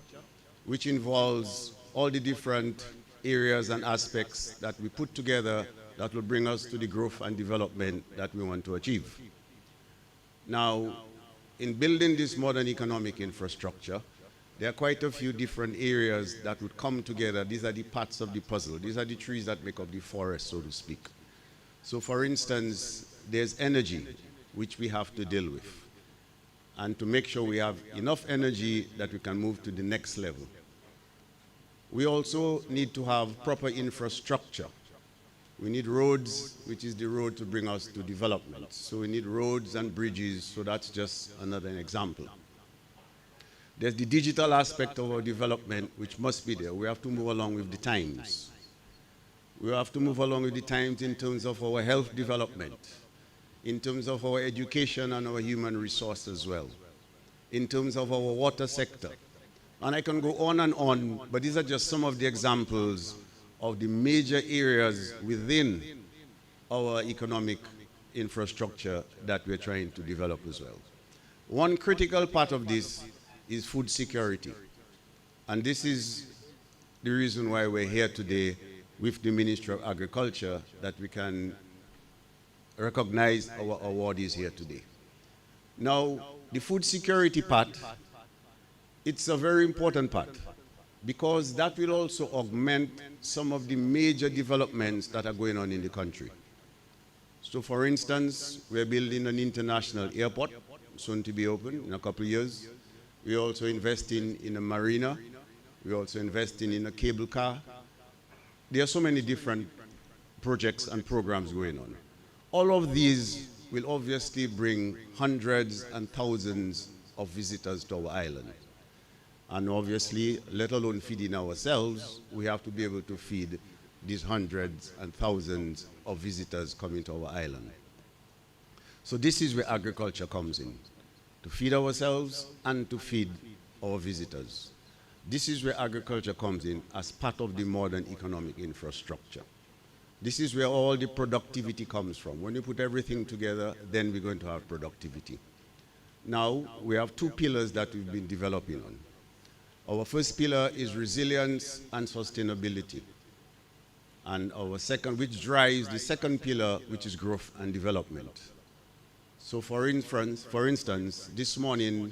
which involves all the different areas and aspects that we put together that will bring us to the growth and development that we want to achieve. Now, in building this modern economic infrastructure, there are quite a few different areas that would come together. These are the parts of the puzzle. These are the trees that make up the forest, so to speak. So for instance, there's energy, which we have to deal with, and to make sure we have enough energy that we can move to the next level. We also need to have proper infrastructure. We need roads, which is the road to bring us to development. So we need roads and bridges, so that's just another example. There's the digital aspect of our development, which must be there. We have to move along with the times. We have to move along with the times in terms of our health development, in terms of our education and our human resource as well, in terms of our water sector. And I can go on, but these are just some of the examples of the major areas within our economic infrastructure that we're trying to develop as well. One critical part of this is food security. And this is the reason why we're here today with the Ministry of Agriculture, that we can recognize our awardees here today. Now, the food security part, it's a very important part, because that will also augment some of the major developments that are going on in the country. So for instance, we're building an international airport, soon to be open in a couple of years. We're also investing in a marina. We're also investing in a cable car. There are so many different projects and programs going on. All of these will obviously bring hundreds and thousands of visitors to our island. And obviously, let alone feeding ourselves, we have to be able to feed these hundreds and thousands of visitors coming to our island. So this is where agriculture comes in, to feed ourselves and to feed our visitors. This is where agriculture comes in as part of the modern economic infrastructure. This is where all the productivity comes from. When you put everything together, then we're going to have productivity. Now, we have two pillars that we've been developing on. Our first pillar is resilience and sustainability. And our second, which drives the second pillar, which is growth and development. So for instance, this morning,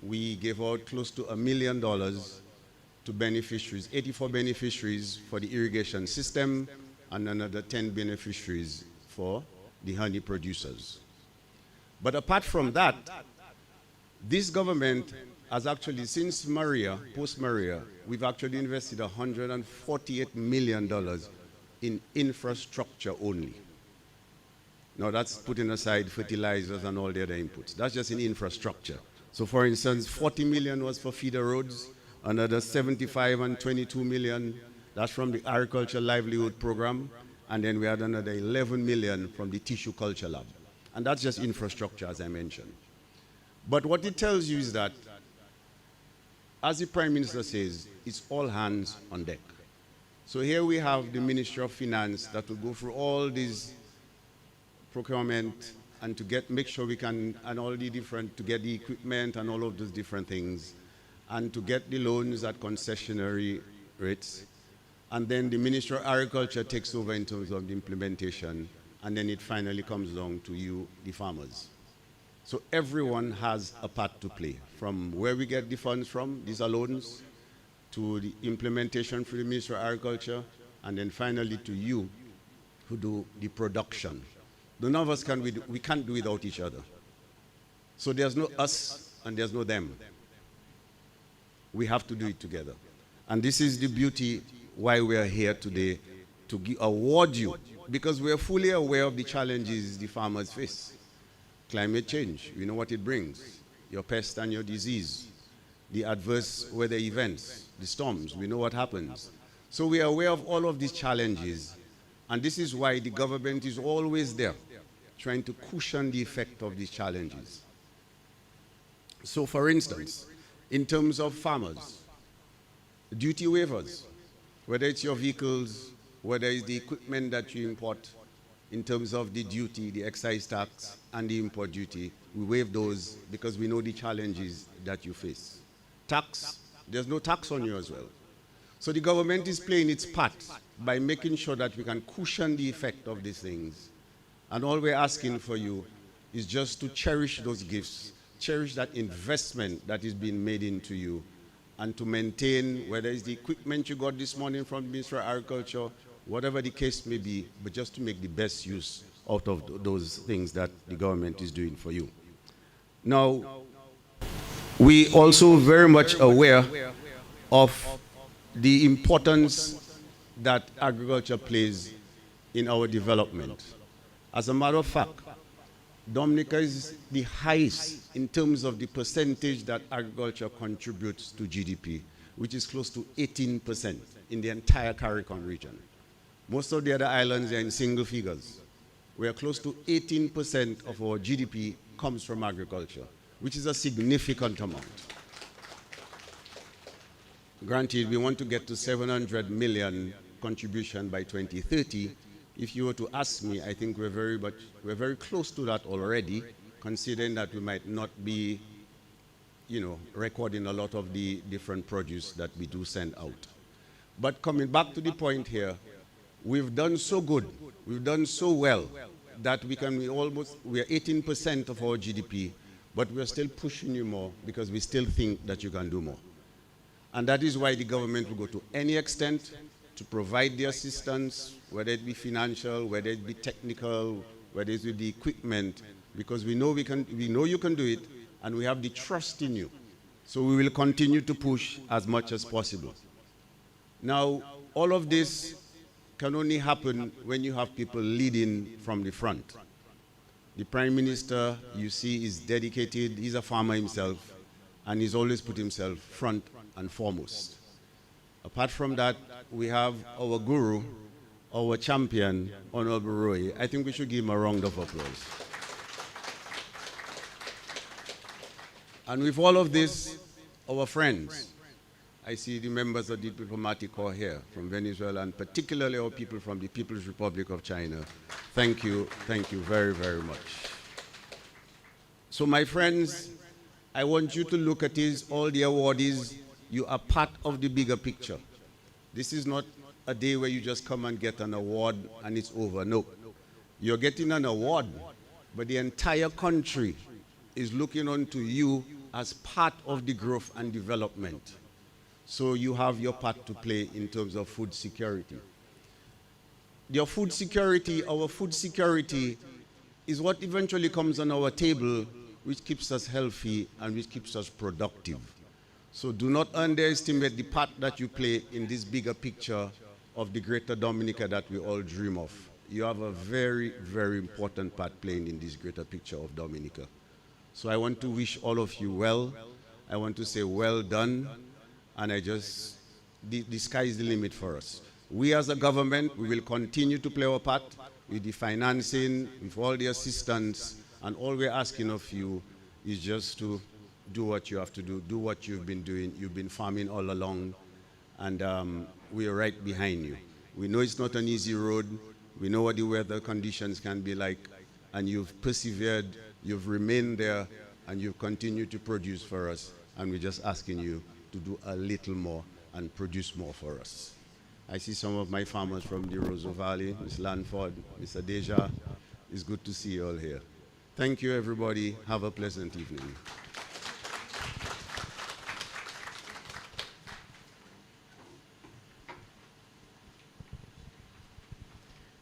we gave out close to $1 million to beneficiaries, 84 beneficiaries for the irrigation system, and another 10 beneficiaries for the honey producers. But apart from that, this government has actually, since Maria, post-Maria, we've actually invested $148 million in infrastructure only. Now that's putting aside fertilizers and all the other inputs. That's just in infrastructure. So for instance, 40 million was for feeder roads, another 75 and 22 million, that's from the Agriculture Livelihood Program, and then we had another 11 million from the Tissue Culture Lab. And that's just infrastructure, as I mentioned. But what it tells you is that, as the Prime Minister says, it's all hands on deck. So here we have the Ministry of Finance that will go through all these procurement and to make sure we can, and all the different, to get the equipment and all of those different things, and to get the loans at concessionary rates. And then the Ministry of Agriculture takes over in terms of the implementation, and then it finally comes down to you, the farmers. So everyone has a part to play, from where we get the funds from, these are loans, to the implementation for the Ministry of Agriculture, and then finally to you, who do the production. None of us we can't do without each other. So there's no us and there's no them. We have to do it together. And this is the beauty why we are here today, to award you, because we are fully aware of the challenges the farmers face. Climate change, we know what it brings. Your pest and your disease, the adverse weather events, the storms, we know what happens. So we are aware of all of these challenges, and this is why the government is always there, trying to cushion the effect of these challenges. So for instance, in terms of farmers, duty waivers, whether it's your vehicles, whether it's the equipment that you import, in terms of the duty, the excise tax, and the import duty, we waive those because we know the challenges that you face. Tax, there's no tax on you as well. So the government is playing its part by making sure that we can cushion the effect of these things. And all we're asking for you is just to cherish those gifts, cherish that investment that is being made into you, and to maintain, whether it's the equipment you got this morning from the Ministry of Agriculture, whatever the case may be, but just to make the best use out of those things that the government is doing for you. Now, we also very much aware of the importance that agriculture plays in our development. As a matter of fact, Dominica is the highest in terms of the percentage that agriculture contributes to GDP, which is close to 18% in the entire CARICOM region. Most of the other islands are in single figures. We are close to 18% of our GDP comes from agriculture, which is a significant amount. Granted, we want to get to 700 million contribution by 2030. If you were to ask me, I think we're very close to that already, considering that we might not be, recording a lot of the different produce that we do send out. But coming back to the point here, we've done so good, we've done so well, that we are 18% of our GDP, but we're still pushing you more because we still think that you can do more. And that is why the government will go to any extent to provide the assistance, whether it be financial, whether it be technical, whether it's with the equipment, because we know you can do it, and we have the trust in you. So we will continue to push as much as possible. Now, all of this can only happen when you have people leading from the front. The Prime Minister, you see, is dedicated, he's a farmer himself, and he's always put himself front and foremost. Apart from that, we have our guru, our champion, Honorable Roy. I think we should give him a round of applause. And with all of this, our friends, I see the members of the diplomatic corps here from Venezuela, and particularly our people from the People's Republic of China. Thank you very, very much. So my friends, I want you to look at this, all the awardees. You are part of the bigger picture. This is not a day where you just come and get an award and it's over. No. You're getting an award, but the entire country is looking on to you as part of the growth and development. So you have your part to play in terms of food security. Your food security, our food security, is what eventually comes on our table, which keeps us healthy and which keeps us productive. So do not underestimate the part that you play in this bigger picture of the greater Dominica that we all dream of. You have a very, very important part playing in this greater picture of Dominica. So I want to wish all of you well. I want to say well done. And the sky is the limit for us. We as a government, we will continue to play our part with the financing, with all the assistance, and all we're asking of you is just to do what you have to do what you've been doing. You've been farming all along, and we are right behind you. We know it's not an easy road. We know what the weather conditions can be like, and you've persevered, you've remained there, and you've continued to produce for us, and we're just asking you to do a little more and produce more for us. I see some of my farmers from the Roseau Valley, Ms. Lanford, Mr. Deja. It's good to see you all here. Thank you, everybody. Have a pleasant evening.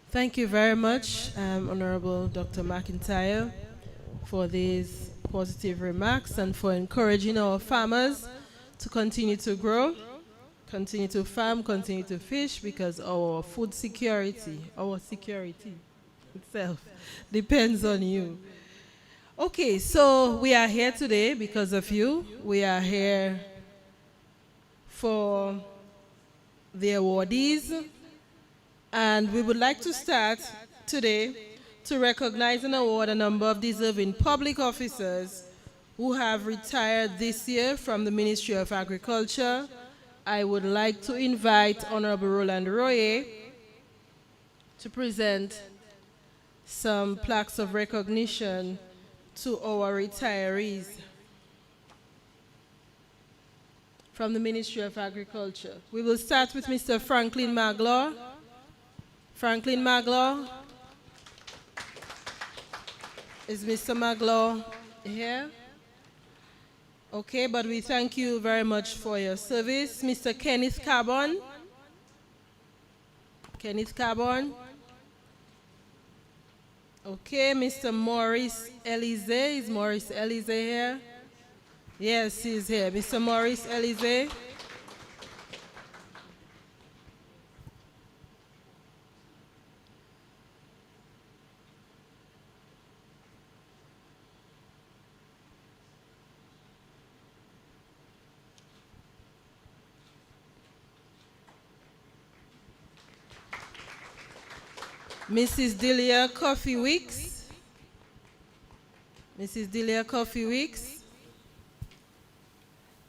Thank you very much, Honorable Dr. McIntyre, for these positive remarks and for encouraging our farmers to continue to grow, continue to farm, continue to fish, because our food security, our security itself depends on you. Okay, so we are here today because of you. We are here for the awardees, and we would like to start today to recognize and award a number of deserving public officers who have retired this year from the Ministry of Agriculture. I would like to invite Honorable Roland Royer to present some plaques of recognition to our retirees from the Ministry of Agriculture. We will start with Mr. Franklin Maglaw. Franklin Maglaw. Is Mr. Maglaw here? Okay, but we thank you very much for your service. Mr. Kenneth Carbon. Kenneth Carbon. Okay, Mr. Maurice Elize. Is Maurice Elize here? Yes, he's here. Mr. Maurice Elize. Mrs. Delia Coffee Weeks. Mrs. Delia Coffee Weeks.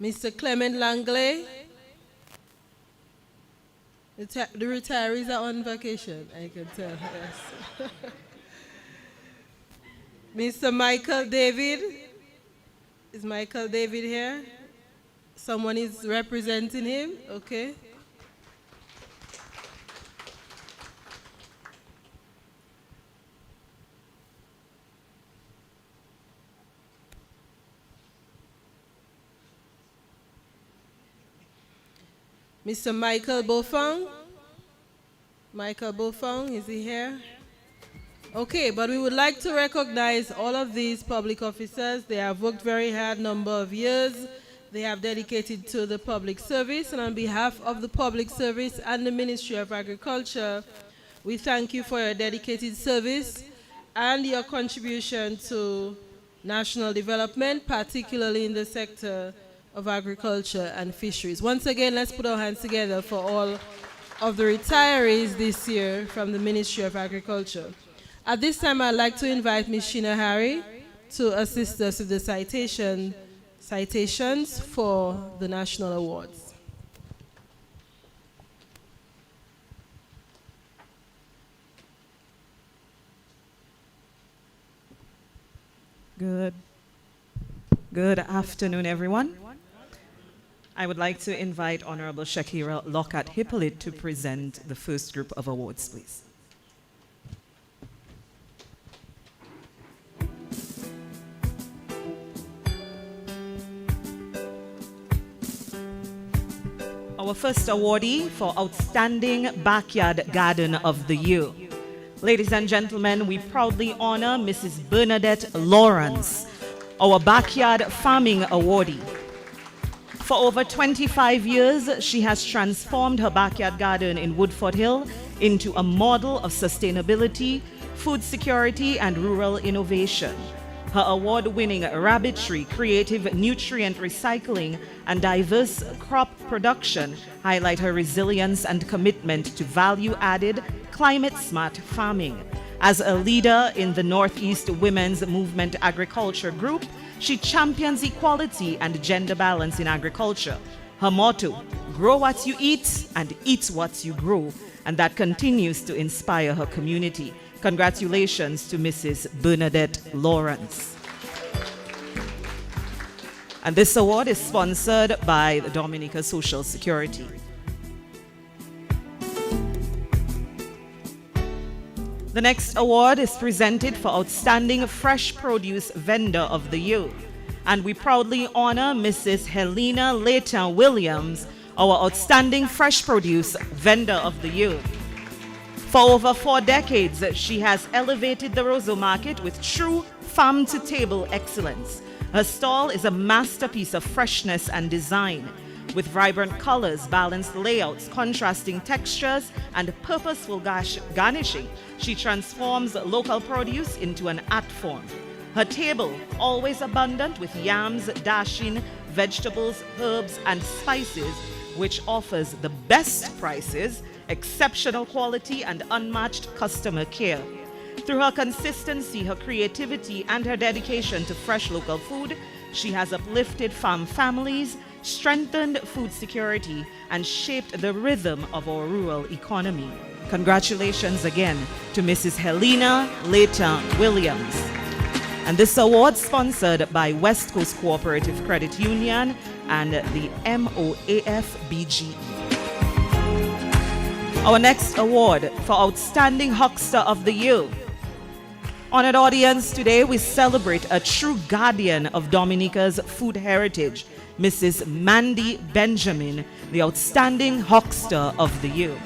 Mr. Clement Langley. The retirees are on vacation, I can tell, yes. Mr. Michael David. Is Michael David here? Someone is representing him, okay. Mr. Michael Beaufong. Michael Beaufong, is he here? Okay, but we would like to recognize all of these public officers. They have worked very hard number of years. They have dedicated to the public service, and on behalf of the public service and the Ministry of Agriculture, we thank you for your dedicated service and your contribution to national development, particularly in the sector of agriculture and fisheries. Once again, let's put our hands together for all of the retirees this year from the Ministry of Agriculture. At this time, I'd like to invite Ms. Sheena Harry to assist us with the citations for the national awards. Good. Good afternoon, everyone. I would like to invite Honorable Shakira Lockhart Hippolyte to present the first group of awards, please. Our first awardee for Outstanding Backyard Garden of the Year. Ladies and gentlemen, we proudly honor Mrs. Bernadette Lawrence, our Backyard Farming Awardee. For over 25 years, she has transformed her backyard garden in Woodford Hill into a model of sustainability, food security, and rural innovation. Her award-winning rabbitry, creative nutrient recycling, and diverse crop production highlight her resilience and commitment to value-added, climate-smart farming. As a leader in the Northeast Women's Movement Agriculture Group, she champions equality and gender balance in agriculture. Her motto, grow what you eat and eat what you grow, and that continues to inspire her community. Congratulations to Mrs. Bernadette Lawrence. And this award is sponsored by the Dominica Social Security. The next award is presented for Outstanding Fresh Produce Vendor of the Year. And we proudly honor Mrs. Helena Leighton Williams, our Outstanding Fresh Produce Vendor of the Year. For over 4 decades, she has elevated the Roseau Market with true farm-to-table excellence. Her stall is a masterpiece of freshness and design. With vibrant colors, balanced layouts, contrasting textures, and purposeful garnishing, she transforms local produce into an art form. Her table, always abundant with yams, dashing, vegetables, herbs, and spices, which offers the best prices, exceptional quality, and unmatched customer care. Through her consistency, her creativity, and her dedication to fresh local food, she has uplifted farm families, strengthened food security, and shaped the rhythm of our rural economy. Congratulations again to Mrs. Helena Leighton Williams. And this award sponsored by West Coast Cooperative Credit Union and the MOAF-BGE. Our next award for Outstanding Huckster of the Year. Honored audience, today we celebrate a true guardian of Dominica's food heritage, Mrs. Mandy Benjamin, the Outstanding Huckster of the Year.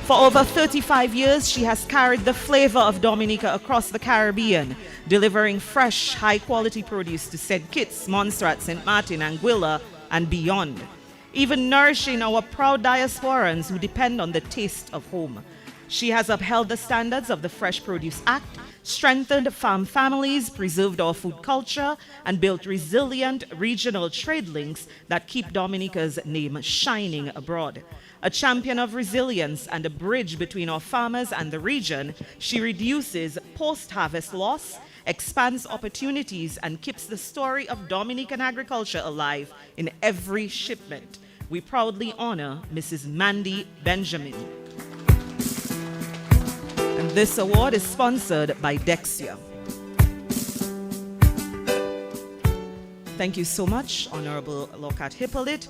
For over 35 years, she has carried the flavor of Dominica across the Caribbean, delivering fresh, high-quality produce to St. Kitts, Montserrat, St. Martin, Anguilla, and beyond, even nourishing our proud diasporans who depend on the taste of home. She has upheld the standards of the Fresh Produce Act, strengthened farm families, preserved our food culture, and built resilient regional trade links that keep Dominica's name shining abroad. A champion of resilience and a bridge between our farmers and the region, she reduces post-harvest loss, expands opportunities, and keeps the story of Dominican agriculture alive in every shipment. We proudly honor Mrs. Mandy Benjamin. And this award is sponsored by Dexia. Thank you so much, Honorable Lockhart Hippolyte.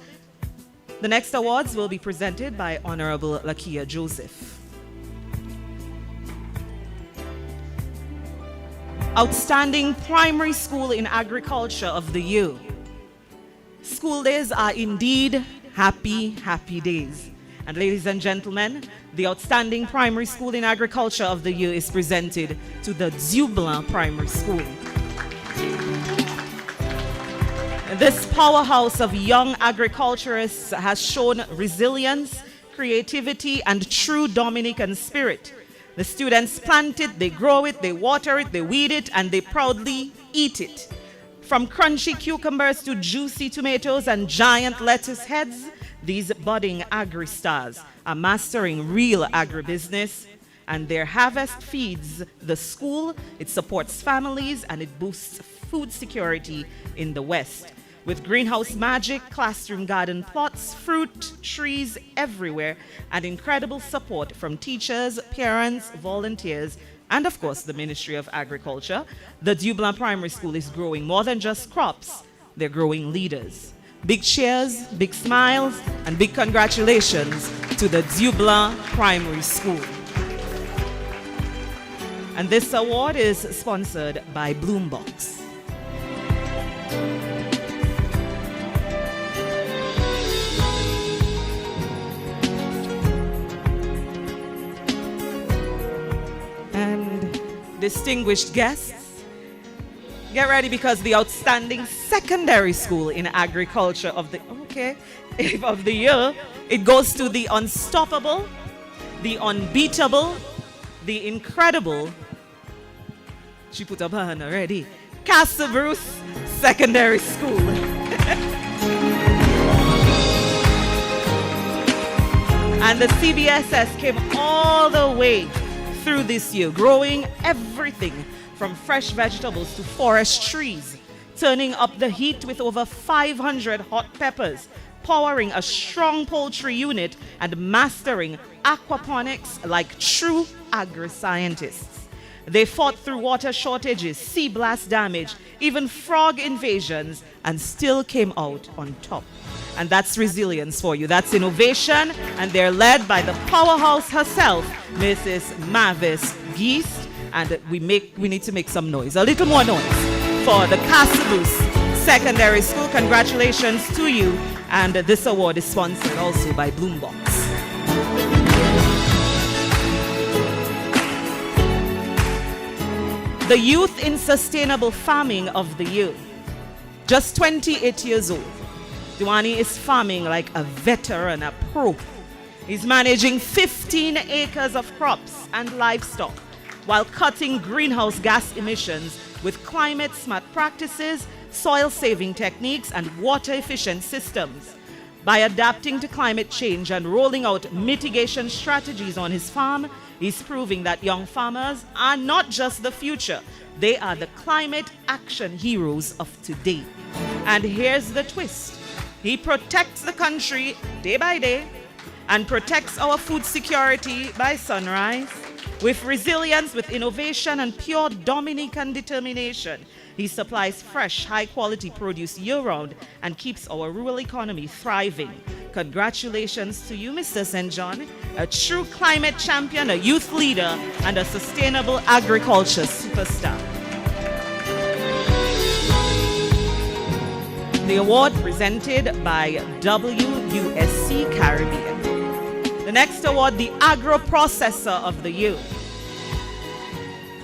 The next awards will be presented by Honorable Lakia Joseph. Outstanding Primary School in Agriculture of the Year. School days are indeed happy, happy days. And ladies and gentlemen, the Outstanding Primary School in Agriculture of the Year is presented to the Dublin Primary School. This powerhouse of young agriculturists has shown resilience, creativity, and true Dominican spirit. The students plant it, they grow it, they water it, they weed it, and they proudly eat it. From crunchy cucumbers to juicy tomatoes and giant lettuce heads, these budding agri-stars are mastering real agribusiness, and their harvest feeds the school, it supports families, and it boosts food security in the West. With greenhouse magic, classroom garden plots, fruit, trees everywhere, and incredible support from teachers, parents, volunteers, and of course the Ministry of Agriculture, the Dublin Primary School is growing more than just crops, they're growing leaders. Big cheers, big smiles, and big congratulations to the Dublin Primary School. And this award is sponsored by Bloombox. And distinguished guests, get ready because the outstanding secondary school in agriculture of the of the year, it goes to the unstoppable, the unbeatable, the incredible. She put up her hand already. Castle Bruce Secondary School. And the CBSS came all the way through this year, growing everything from fresh vegetables to forest trees, turning up the heat with over 500 hot peppers, powering a strong poultry unit, and mastering aquaponics like true agri-scientists. They fought through water shortages, sea blast damage, even frog invasions, and still came out on top. And that's resilience for you. That's innovation, and they're led by the powerhouse herself, Mrs. Mavis Geist. And we need to make some noise, a little more noise for the Casabus Secondary School. Congratulations to you. And this award is sponsored also by Bloombox. The Youth in Sustainable Farming of the Year. Just 28 years old. Duani is farming like a veteran, a pro. He's managing 15 acres of crops and livestock while cutting greenhouse gas emissions with climate-smart practices, soil-saving techniques, and water-efficient systems. By adapting to climate change and rolling out mitigation strategies on his farm, he's proving that young farmers are not just the future, they are the climate action heroes of today. And here's the twist. He protects the country day by day and protects our food security by sunrise. With resilience, with innovation, and pure Dominican determination, he supplies fresh, high-quality produce year-round and keeps our rural economy thriving. Congratulations to you, Mr. St. John, a true climate champion, a youth leader, and a sustainable agriculture superstar. The award presented by WUSC Caribbean. The next award, the Agro Processor of the Year.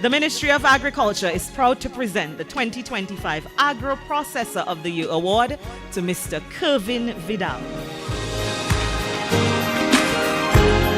The Ministry of Agriculture is proud to present the 2025 Agro Processor of the Year award to Mr. Kevin Vidal.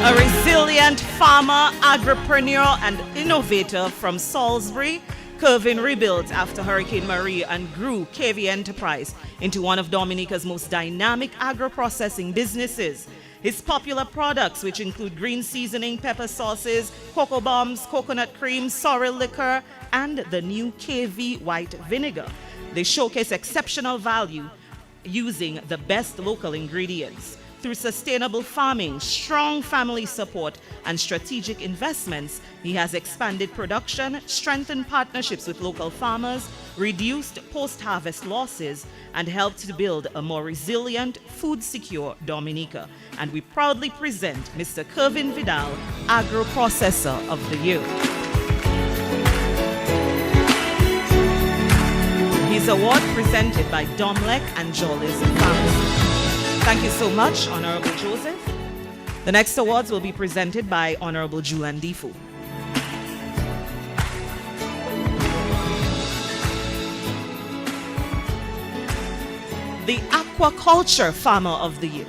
A resilient farmer, agripreneur, and innovator from Salisbury, Kevin rebuilt after Hurricane Maria and grew KV Enterprise into one of Dominica's most dynamic agro-processing businesses. His popular products, which include green seasoning, pepper sauces, cocoa bombs, coconut cream, sorrel liquor, and the new KV white vinegar. They showcase exceptional value using the best local ingredients. Through sustainable farming, strong family support, and strategic investments, he has expanded production, strengthened partnerships with local farmers, reduced post-harvest losses, and helped to build a more resilient, food-secure Dominica. And we proudly present Mr. Kevin Vidal, Agro Processor of the Year. His award presented by Domlec and Jolly's Pharmacy. Thank you so much, Honorable Joseph. The next awards will be presented by Honorable Julian Defoe. The Aquaculture Farmer of the Year.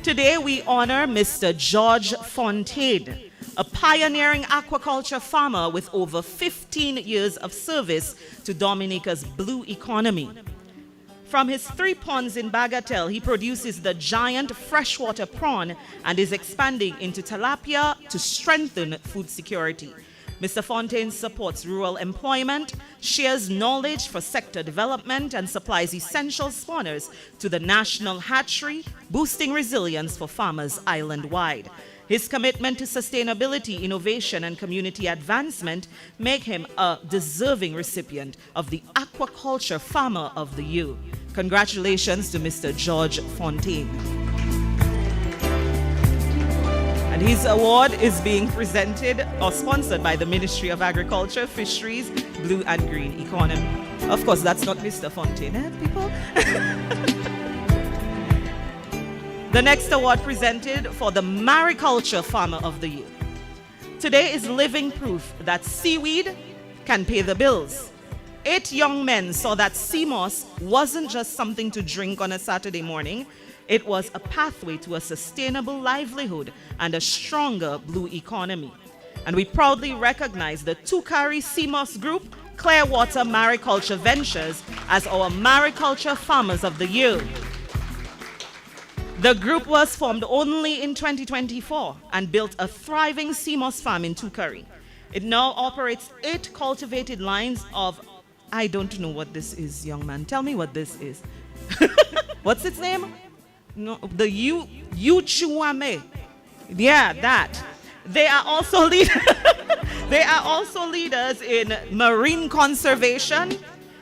Today we honor Mr. George Fontaine, a pioneering aquaculture farmer with over 15 years of service to Dominica's blue economy. From his 3 ponds in Bagatelle, he produces the giant freshwater prawn and is expanding into tilapia to strengthen food security. Mr. Fontaine supports rural employment, shares knowledge for sector development, and supplies essential spawners to the national hatchery, boosting resilience for farmers island-wide. His commitment to sustainability, innovation, and community advancement make him a deserving recipient of the Aquaculture Farmer of the Year. Congratulations to Mr. George Fontaine. And his award is being presented or sponsored by the Ministry of Agriculture, Fisheries, Blue and Green Economy. Of course, that's not Mr. Fontaine, people? The next award presented for the Mariculture Farmer of the Year. Today is living proof that seaweed can pay the bills. 8 young men saw that sea moss wasn't just something to drink on a Saturday morning. It was a pathway to a sustainable livelihood and a stronger blue economy. And we proudly recognize the Tukari Sea Moss Group, Clearwater Mariculture Ventures as our Mariculture Farmers of the Year. The group was formed only in 2024 and built a thriving sea moss farm in Tukari. It now operates 8 cultivated lines of, I don't know what this is, young man. Tell me what this is. What's its name? No, the Uchuame. Yeah, that. They are also They are also leaders in marine conservation,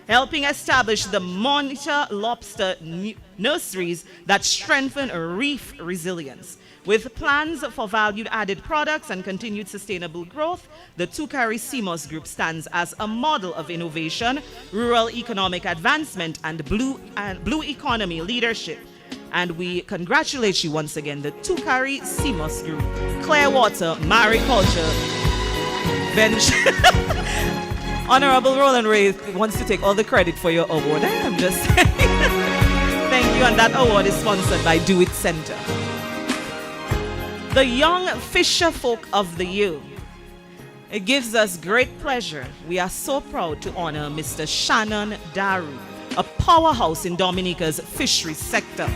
helping establish the monitor lobster nurseries that strengthen reef resilience. With plans for value-added products and continued sustainable growth, the Tukari Sea Moss Group stands as a model of innovation, rural economic advancement, and blue economy leadership. And we congratulate you once again, the Tukari Sea Moss Group, Clearwater Mariculture Venture. Honorable Roland Ray wants to take all the credit for your award. I'm just saying. Thank you, and that award is sponsored by Do It Center. The Young Fisher Folk of the Year. It gives us great pleasure. We are so proud to honor Mr. Shannon Daru, a powerhouse in Dominica's fisheries sector.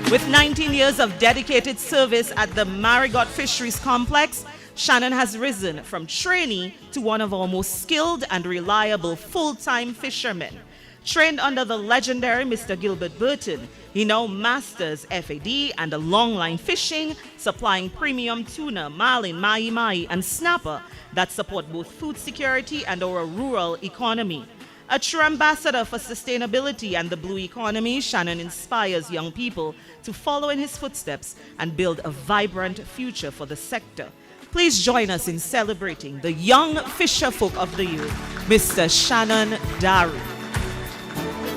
With 19 years of dedicated service at the Marigot Fisheries Complex, Shannon has risen from trainee to one of our most skilled and reliable full-time fishermen. Trained under the legendary Mr. Gilbert Burton, he now masters FAD and longline fishing, supplying premium tuna, marlin, mahi-mahi, and snapper that support both food security and our rural economy. A true ambassador for sustainability and the blue economy, Shannon inspires young people to follow in his footsteps and build a vibrant future for the sector. Please join us in celebrating the Young Fisher Folk of the Year, Mr. Shannon Daru.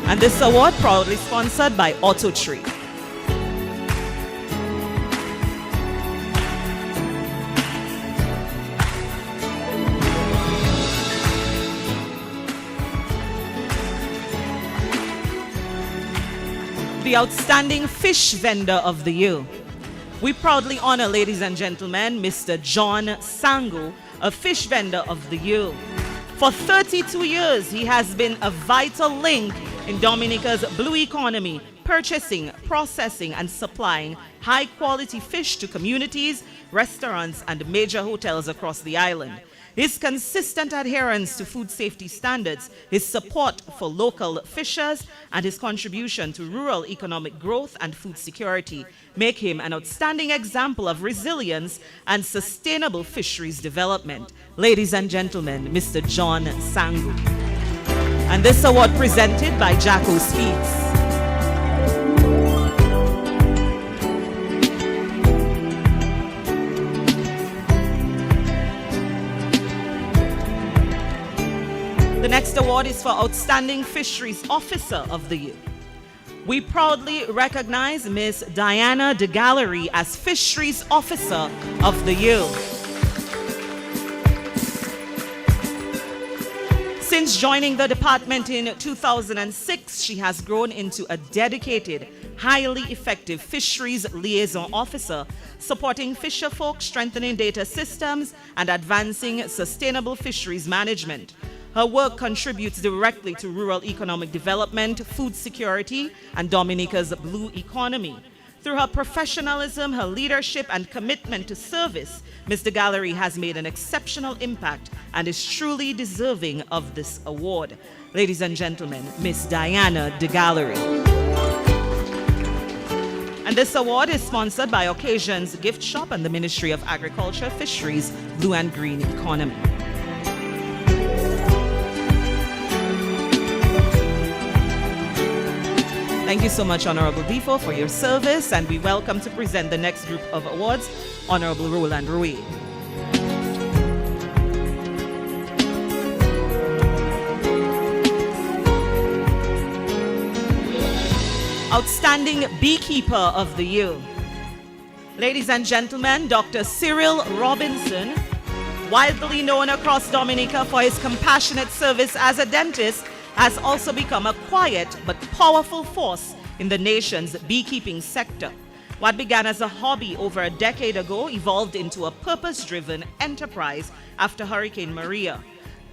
And this award proudly sponsored by AutoTree. The Outstanding Fish Vendor of the Year. We proudly honor, ladies and gentlemen, Mr. John Sango, a fish vendor of the year. For 32 years, he has been a vital link in Dominica's blue economy, purchasing, processing, and supplying high-quality fish to communities, restaurants, and major hotels across the island. His consistent adherence to food safety standards, his support for local fishers, and his contribution to rural economic growth and food security make him an outstanding example of resilience and sustainable fisheries development. Ladies and gentlemen, Mr. John Sangu. And this award presented by Jacko Speeds. The next award is for Outstanding Fisheries Officer of the Year. We proudly recognize Ms. Diana De Gallery as Fisheries Officer of the Year. Since joining the department in 2006, she has grown into a dedicated, highly effective fisheries liaison officer, supporting fisherfolk, strengthening data systems, and advancing sustainable fisheries management. Her work contributes directly to rural economic development, food security, and Dominica's blue economy. Through her professionalism, her leadership, and commitment to service, Ms. De Gallery has made an exceptional impact and is truly deserving of this award. Ladies and gentlemen, Ms. Diana De Gallery. And this award is sponsored by Occasions Gift Shop and the Ministry of Agriculture, Fisheries, Blue and Green Economy. Thank you so much, Honorable Defo, for your service, and we welcome to present the next group of awards, Honorable Roland Rui. Outstanding Beekeeper of the Year. Ladies and gentlemen, Dr. Cyril Robinson, widely known across Dominica for his compassionate service as a dentist, has also become a quiet but powerful force in the nation's beekeeping sector. What began as a hobby over a decade ago evolved into a purpose-driven enterprise after Hurricane Maria.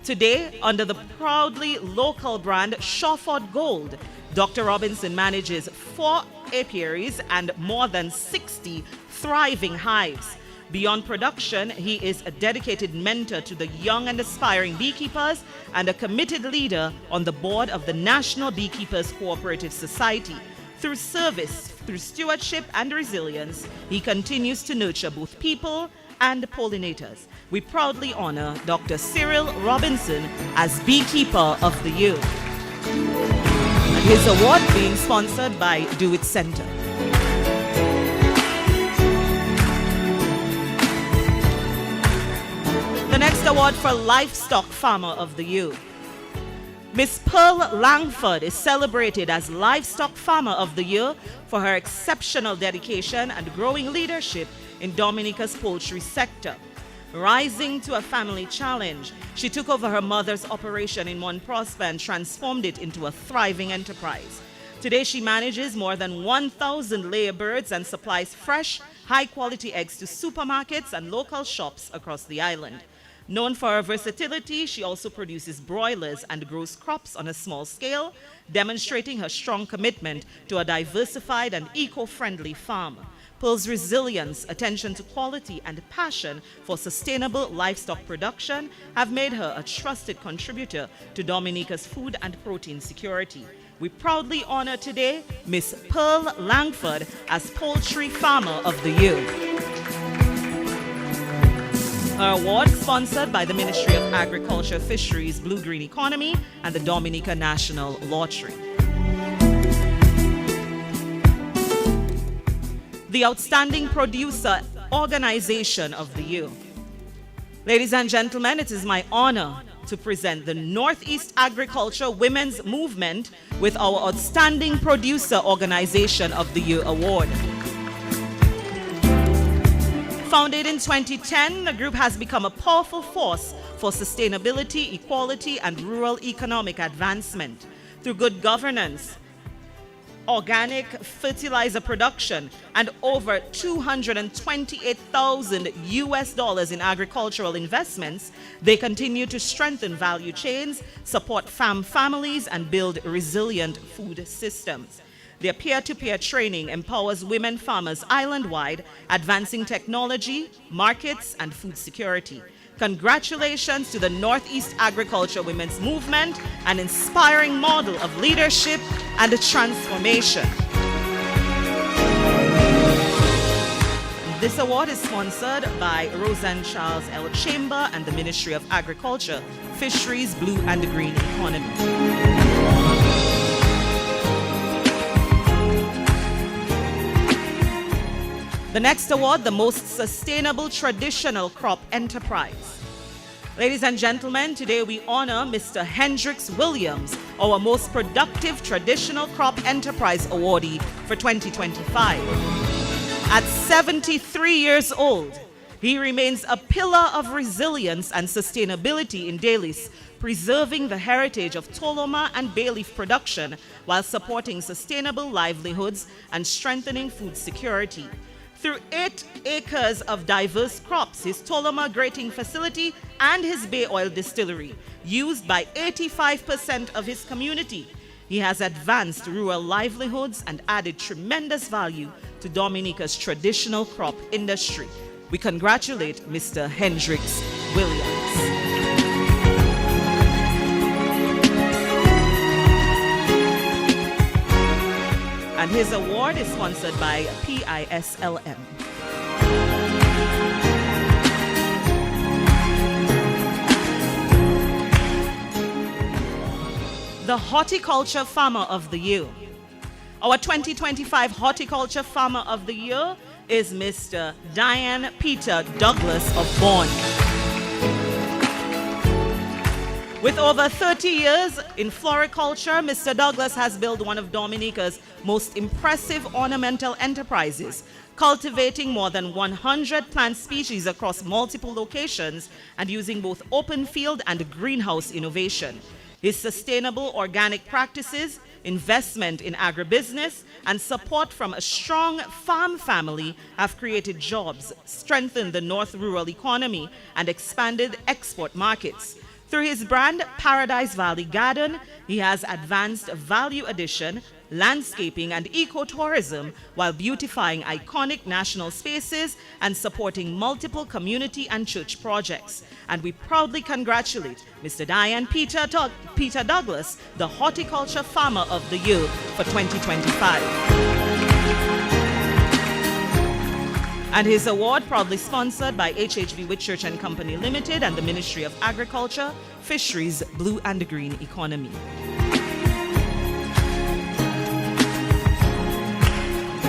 Today, under the proudly local brand Shawford Gold, Dr. Robinson manages 4 apiaries and more than 60 thriving hives. Beyond production, he is a dedicated mentor to the young and aspiring beekeepers and a committed leader on the board of the National Beekeepers Cooperative Society. Through service, through stewardship and resilience, he continues to nurture both people and pollinators. We proudly honor Dr. Cyril Robinson as Beekeeper of the Year. And his award being sponsored by Do It Center. The next award for Livestock Farmer of the Year. Miss Pearl Langford is celebrated as Livestock Farmer of the Year for her exceptional dedication and growing leadership in Dominica's poultry sector. Rising to a family challenge, she took over her mother's operation in Mont Prosper and transformed it into a thriving enterprise. Today, she manages more than 1,000 layer birds and supplies fresh, high-quality eggs to supermarkets and local shops across the island. Known for her versatility, she also produces broilers and grows crops on a small scale, demonstrating her strong commitment to a diversified and eco-friendly farm. Pearl's resilience, attention to quality, and passion for sustainable livestock production have made her a trusted contributor to Dominica's food and protein security. We proudly honor today Miss Pearl Langford as Poultry Farmer of the Year. Her award sponsored by the Ministry of Agriculture, Fisheries, Blue Green Economy, and the Dominica National Lottery. The Outstanding Producer Organization of the Year. Ladies and gentlemen, it is my honor to present the Northeast Agriculture Women's Movement with our Outstanding Producer Organization of the Year Award. Founded in 2010, the group has become a powerful force for sustainability, equality, and rural economic advancement. Through good governance, organic fertilizer production, and over $228,000 in agricultural investments, they continue to strengthen value chains, support farm families, and build resilient food systems. Their peer-to-peer training empowers women farmers island-wide, advancing technology, markets, and food security. Congratulations to the Northeast Agriculture Women's Movement, an inspiring model of leadership and transformation. This award is sponsored by Roseanne Charles L. Chamber and the Ministry of Agriculture, Fisheries, Blue and Green Economy. The next award, the Most Sustainable Traditional Crop Enterprise. Ladies and gentlemen, today we honor Mr. Hendrix Williams, our Most Productive Traditional Crop Enterprise Awardee for 2025. At 73 years old, he remains a pillar of resilience and sustainability in Dalis, preserving the heritage of Toloma and bay leaf production while supporting sustainable livelihoods and strengthening food security. Through 8 acres of diverse crops, his Toloma grating facility and his bay oil distillery, used by 85% of his community, he has advanced rural livelihoods and added tremendous value to Dominica's traditional crop industry. We congratulate Mr. Hendrix Williams. And his award is sponsored by PISLM. The Horticulture Farmer of the Year. Our 2025 Horticulture Farmer of the Year is Mr. Diane Peter Douglas of Bourne. With over 30 years in floriculture, Mr. Douglas has built one of Dominica's most impressive ornamental enterprises, cultivating more than 100 plant species across multiple locations and using both open field and greenhouse innovation. His sustainable organic practices, investment in agribusiness, and support from a strong farm family have created jobs, strengthened the North rural economy, and expanded export markets. Through his brand, Paradise Valley Garden, he has advanced value addition, landscaping, and ecotourism while beautifying iconic national spaces and supporting multiple community and church projects. And we proudly congratulate Mr. Diane Peter Douglas, the Horticulture Farmer of the Year for 2025. And his award proudly sponsored by HHV Whitchurch and Company Limited and the Ministry of Agriculture, Fisheries, Blue and Green Economy.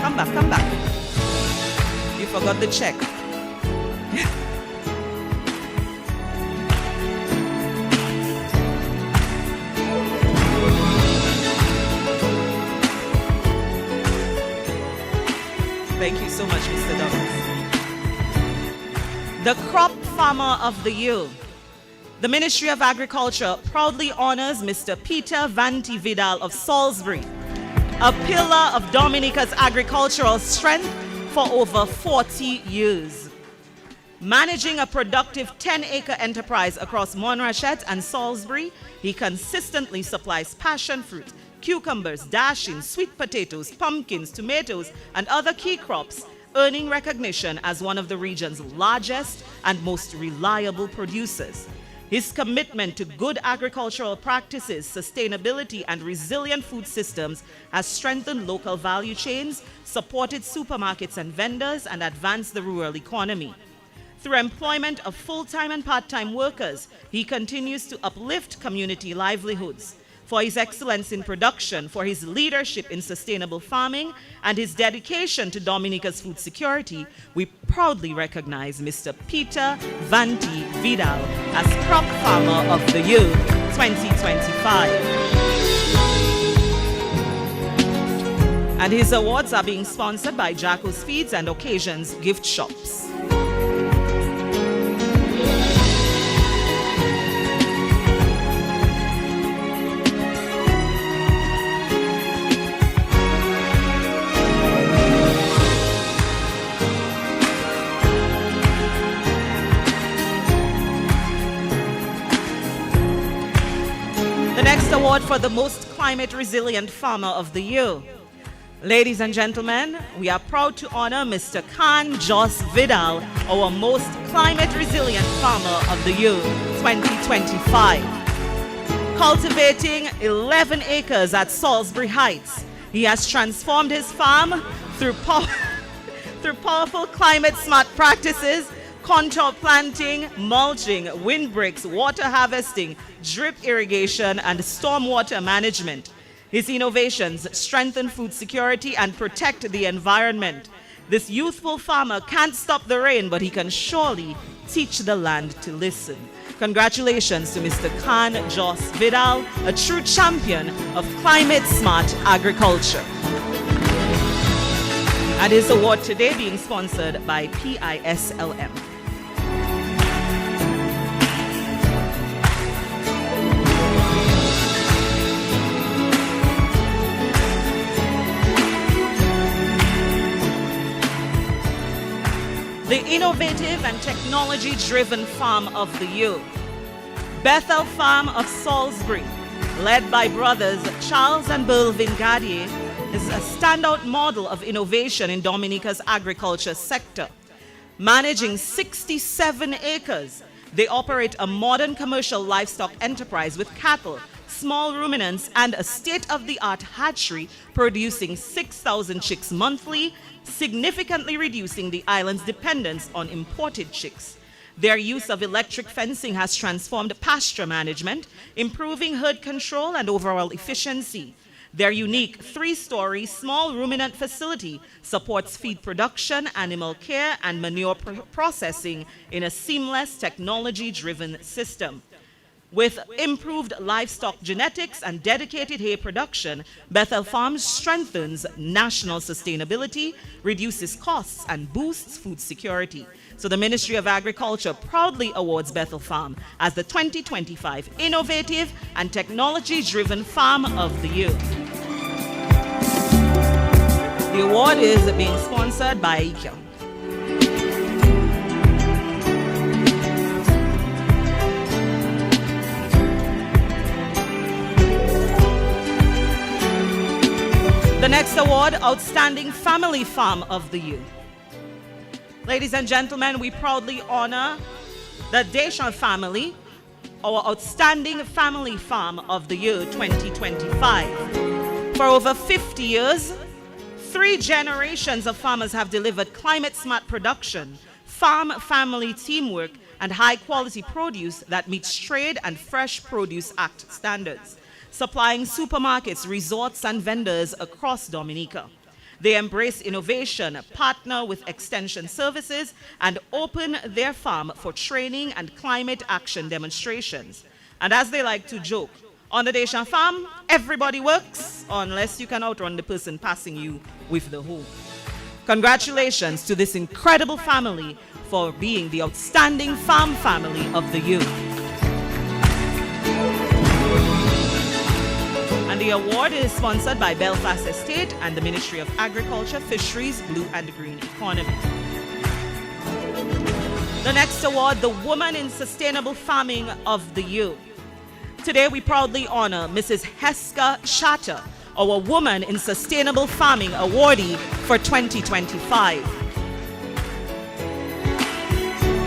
Come back. You forgot the check. Thank you so much, Mr. Douglas. The Crop Farmer of the Year. The Ministry of Agriculture proudly honors Mr. Peter Vanti Vidal of Salisbury, a pillar of Dominica's agricultural strength for over 40 years. Managing a productive 10-acre enterprise across Montrachet and Salisbury, he consistently supplies passion fruit, cucumbers, dashing, sweet potatoes, pumpkins, tomatoes, and other key crops, earning recognition as one of the region's largest and most reliable producers. His commitment to good agricultural practices, sustainability, and resilient food systems has strengthened local value chains, supported supermarkets and vendors, and advanced the rural economy. Through employment of full-time and part-time workers, he continues to uplift community livelihoods. For his excellence in production, for his leadership in sustainable farming, and his dedication to Dominica's food security, we proudly recognize Mr. Peter Vanti Vidal as Crop Farmer of the Year 2025. And his awards are being sponsored by Jacko's Feeds and Occasions Gift Shops. Award for the most climate resilient farmer of the year. Ladies and gentlemen, we are proud to honor Mr. Khan Jos Vidal, our most climate resilient farmer of the year 2025. Cultivating 11 acres at Salisbury Heights, he has transformed his farm through powerful climate smart practices, contour planting, mulching, windbreaks, water harvesting, drip irrigation, and stormwater management. His innovations strengthen food security and protect the environment. This youthful farmer can't stop the rain, but he can surely teach the land to listen. Congratulations to Mr. Khan Jos Vidal, a true champion of climate-smart agriculture. And his award today being sponsored by PISLM. The innovative and technology-driven farm of the year. Bethel Farm of Salisbury, led by brothers Charles and Belvin Gadier, is a standout model of innovation in Dominica's agriculture sector. Managing 67 acres, they operate a modern commercial livestock enterprise with cattle, small ruminants, and a state-of-the-art hatchery producing 6,000 chicks monthly, significantly reducing the island's dependence on imported chicks. Their use of electric fencing has transformed pasture management, improving herd control and overall efficiency. Their unique 3-story small ruminant facility supports feed production, animal care, and manure processing in a seamless, technology-driven system. With improved livestock genetics and dedicated hay production, Bethel Farms strengthens national sustainability, reduces costs, and boosts food security. So the Ministry of Agriculture proudly awards Bethel Farm as the 2025 Innovative and Technology-Driven Farm of the Year. The award is being sponsored by IKEA. The next award, Outstanding Family Farm of the Year. Ladies and gentlemen, we proudly honor the Deschamps family, our Outstanding Family Farm of the Year 2025. For over 50 years, 3 generations of farmers have delivered climate-smart production, farm-family teamwork, and high-quality produce that meets Trade and Fresh Produce Act standards, supplying supermarkets, resorts, and vendors across Dominica. They embrace innovation, partner with extension services, and open their farm for training and climate action demonstrations. And as they like to joke, on the Deschamps farm, everybody works unless you can outrun the person passing you with the hoe. Congratulations to this incredible family for being the Outstanding Farm Family of the Year. And the award is sponsored by Belfast Estate and the Ministry of Agriculture, Fisheries, Blue and Green Economy. The next award, the Woman in Sustainable Farming of the Year. Today we proudly honor Mrs. Heska Shatter, our Woman in Sustainable Farming awardee for 2025.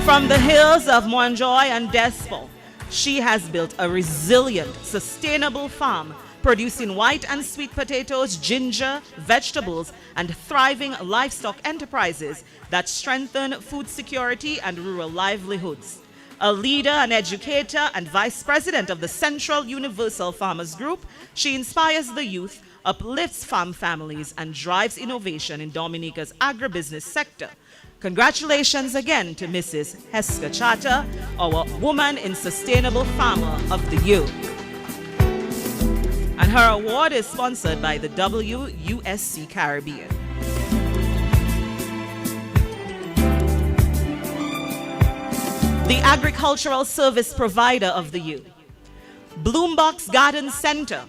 From the hills of Montjoy and Despo, she has built a resilient, sustainable farm producing white and sweet potatoes, ginger, vegetables, and thriving livestock enterprises that strengthen food security and rural livelihoods. A leader, an educator, and vice president of the Central Universal Farmers Group, she inspires the youth, uplifts farm families, and drives innovation in Dominica's agribusiness sector. Congratulations again to Mrs. Heska Chata, our Woman in Sustainable Farmer of the Year. And her award is sponsored by the WUSC Caribbean. The Agricultural Service Provider of the Year. Bloombox Garden Center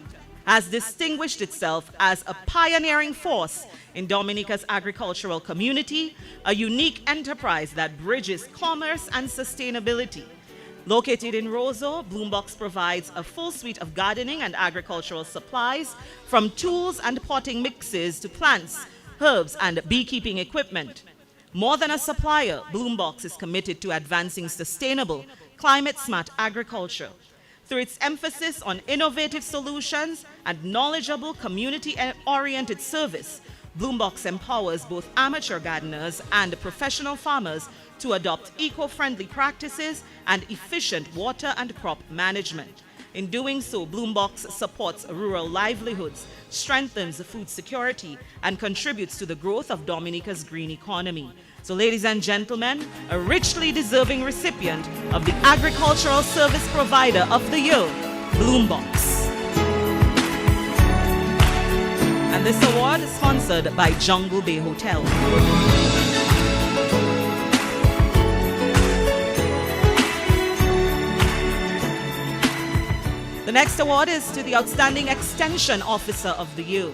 has distinguished itself as a pioneering force in Dominica's agricultural community, a unique enterprise that bridges commerce and sustainability. Located in Roseau, Bloombox provides a full suite of gardening and agricultural supplies, from tools and potting mixes to plants, herbs, and beekeeping equipment. More than a supplier, Bloombox is committed to advancing sustainable, climate-smart agriculture. Through its emphasis on innovative solutions and knowledgeable, community-oriented service, Bloombox empowers both amateur gardeners and professional farmers to adopt eco-friendly practices and efficient water and crop management. In doing so, Bloombox supports rural livelihoods, strengthens food security, and contributes to the growth of Dominica's green economy. So, ladies and gentlemen, a richly deserving recipient of the Agricultural Service Provider of the Year, Bloombox. And this award is sponsored by Jungle Bay Hotel. The next award is to the Outstanding Extension Officer of the Year.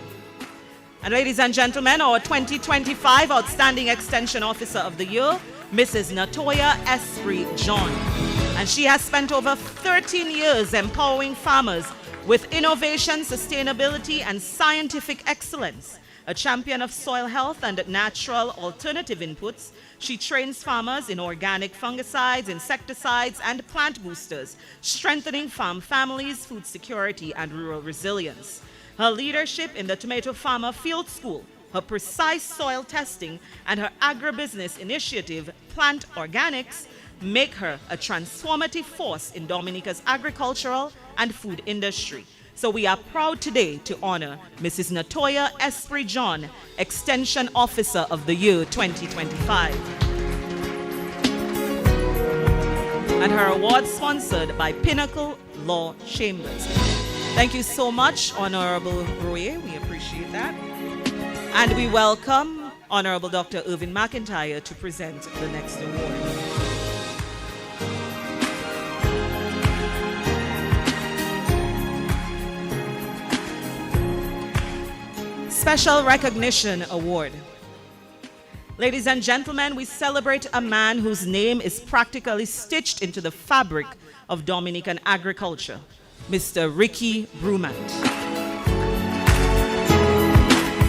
And ladies and gentlemen, our 2025 Outstanding Extension Officer of the Year, Mrs. Natoya Esprit John. And she has spent over 13 years empowering farmers With innovation, sustainability, and scientific excellence, a champion of soil health and natural alternative inputs, she trains farmers in organic fungicides, insecticides, and plant boosters, strengthening farm families, food security, and rural resilience. Her leadership in the Tomato Farmer Field School, her precise soil testing, and her agribusiness initiative, Plant Organics, make her a transformative force in Dominica's agricultural and food industry. So we are proud today to honor Mrs. Natoya Esprit John, Extension Officer of the Year 2025. And her award sponsored by Pinnacle Law Chambers. Thank you so much, Honorable Royer. We appreciate that. And we welcome Honorable Dr. Irvin McIntyre to present the next award. Special Recognition Award. Ladies and gentlemen, we celebrate a man whose name is practically stitched into the fabric of Dominican agriculture, Mr. Ricky Brumant.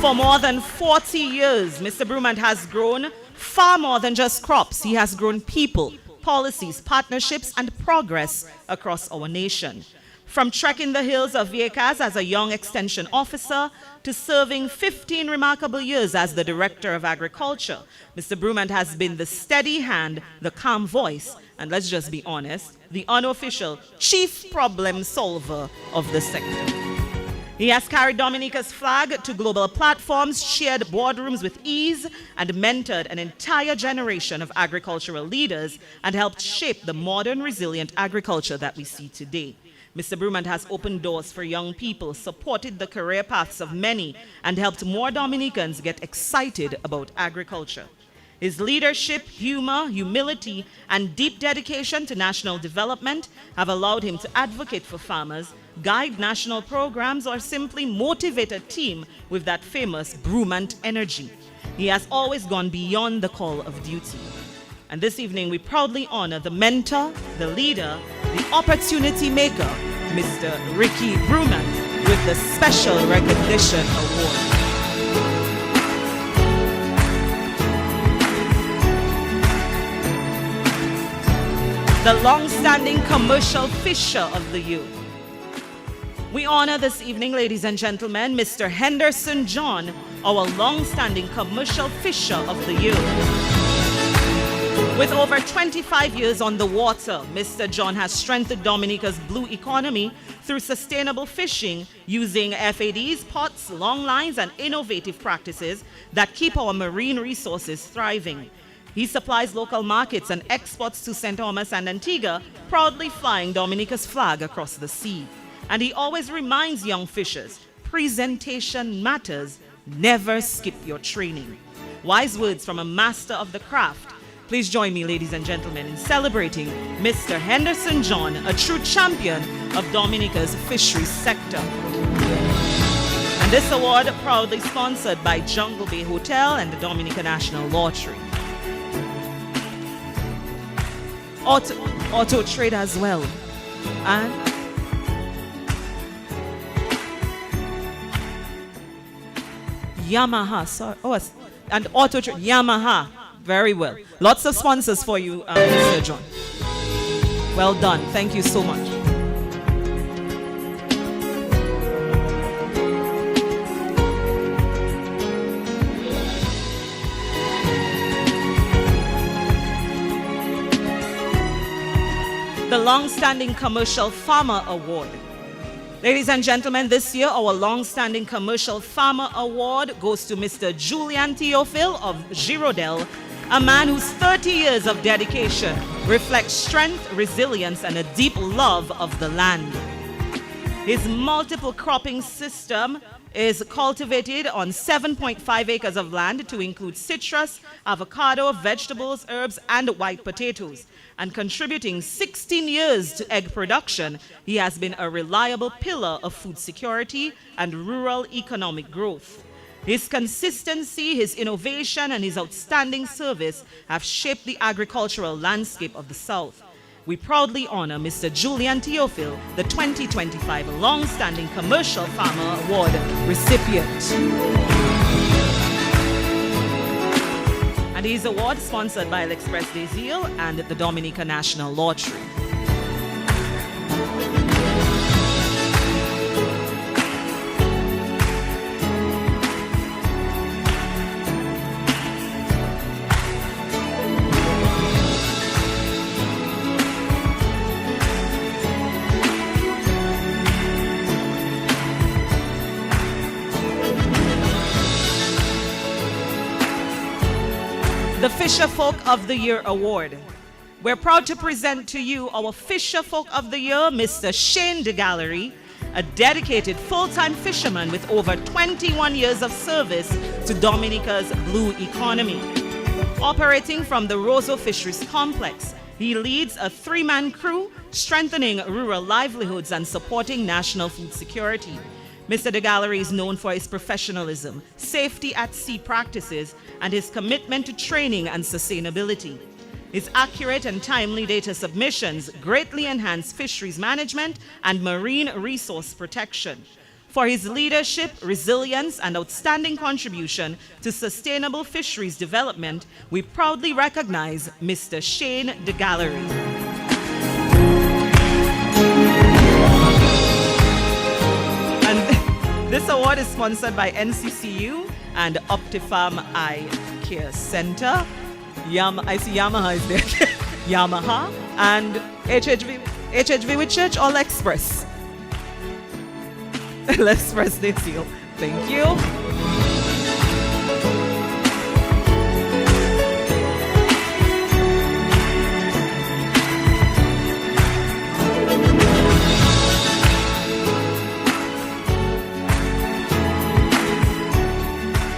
For more than 40 years, Mr. Brumant has grown far more than just crops. He has grown people, policies, partnerships, and progress across our nation. From trekking the hills of Vieques as a young extension officer to serving 15 remarkable years as the Director of Agriculture, Mr. Brumant has been the steady hand, the calm voice, and let's just be honest, the unofficial chief problem solver of the sector. He has carried Dominica's flag to global platforms, shared boardrooms with ease, and mentored an entire generation of agricultural leaders and helped shape the modern, resilient agriculture that we see today. Mr. Brumant has opened doors for young people, supported the career paths of many, and helped more Dominicans get excited about agriculture. His leadership, humor, humility, and deep dedication to national development have allowed him to advocate for farmers, guide national programs, or simply motivate a team with that famous Brumant energy. He has always gone beyond the call of duty. And this evening, we proudly honor the mentor, the leader, the opportunity maker, Mr. Ricky Brumant, with the Special Recognition Award. The long-standing commercial fisher of the year. We honor this evening, ladies and gentlemen, Mr. Henderson John, our long-standing commercial fisher of the year. With over 25 years on the water, Mr. John has strengthened Dominica's blue economy through sustainable fishing using FADs, pots, long lines, and innovative practices that keep our marine resources thriving. He supplies local markets and exports to St. Thomas and Antigua, proudly flying Dominica's flag across the sea. And he always reminds young fishers, presentation matters, never skip your training. Wise words from a master of the craft. Please join me, ladies and gentlemen, in celebrating Mr. Henderson John, a true champion of Dominica's fisheries sector. And this award proudly sponsored by Jungle Bay Hotel and the Dominica National Lottery. Auto Trade as well. And Yamaha, sorry. Oh, and Auto Trade, Yamaha. Very well. Lots of sponsors for you, Mr. John. Well done. Thank you so much. The Long-Standing Commercial Farmer Award. Ladies and gentlemen, this year our long-standing Commercial Farmer Award goes to Mr. Julian Theophil of Girodel, a man whose 30 years of dedication reflects strength, resilience, and a deep love of the land. His multiple cropping system is cultivated on 7.5 acres of land to include citrus, avocado, vegetables, herbs, and white potatoes. And contributing 16 years to egg production, he has been a reliable pillar of food security and rural economic growth. His consistency, his innovation, and his outstanding service have shaped the agricultural landscape of the South. we proudly honor Mr. Julian Theophil, the 2025 Long-Standing Commercial Farmer Award recipient. And these awards sponsored by L'Express des Îles and the Dominica National Lottery. The Fisher Folk of the Year Award. We're proud to present to you our Fisher Folk of the Year, Mr. Shane de Gallery, a dedicated full-time fisherman with over 21 years of service to Dominica's blue economy. Operating from the Roseau Fisheries Complex, he leads a three-man crew, strengthening rural livelihoods and supporting national food security. Mr. de Gallery is known for his professionalism, safety at sea practices, and his commitment to training and sustainability. His accurate and timely data submissions greatly enhance fisheries management and marine resource protection. For his leadership, resilience, and outstanding contribution to sustainable fisheries development, we proudly recognize Mr. Shane de Gallery. This award is sponsored by NCCU and Optifarm Eye Care Center. I see Yamaha is there. Yamaha and HHV with Church or L'Express? L'Express des Îles. Thank you.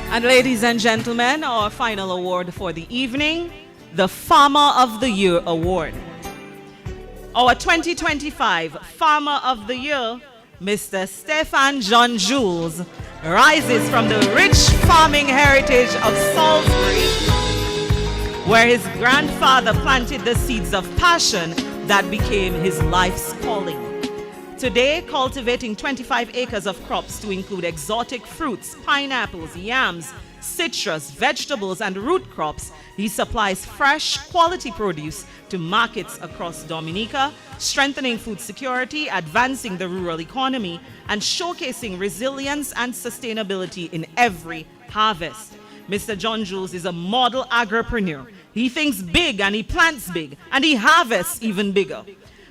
And ladies and gentlemen, our final award for the evening, the Farmer of the Year Award. Our 2025 Farmer of the Year, Mr. Stefan John Jules, rises from the rich farming heritage of Salisbury, where his grandfather planted the seeds of passion that became his life's calling. Today, cultivating 25 acres of crops to include exotic fruits, pineapples, yams, citrus, vegetables, and root crops, he supplies fresh, quality produce to markets across Dominica, strengthening food security, advancing the rural economy, and showcasing resilience and sustainability in every harvest. Mr. John Jules is a model agripreneur. He thinks big and he plants big and he harvests even bigger.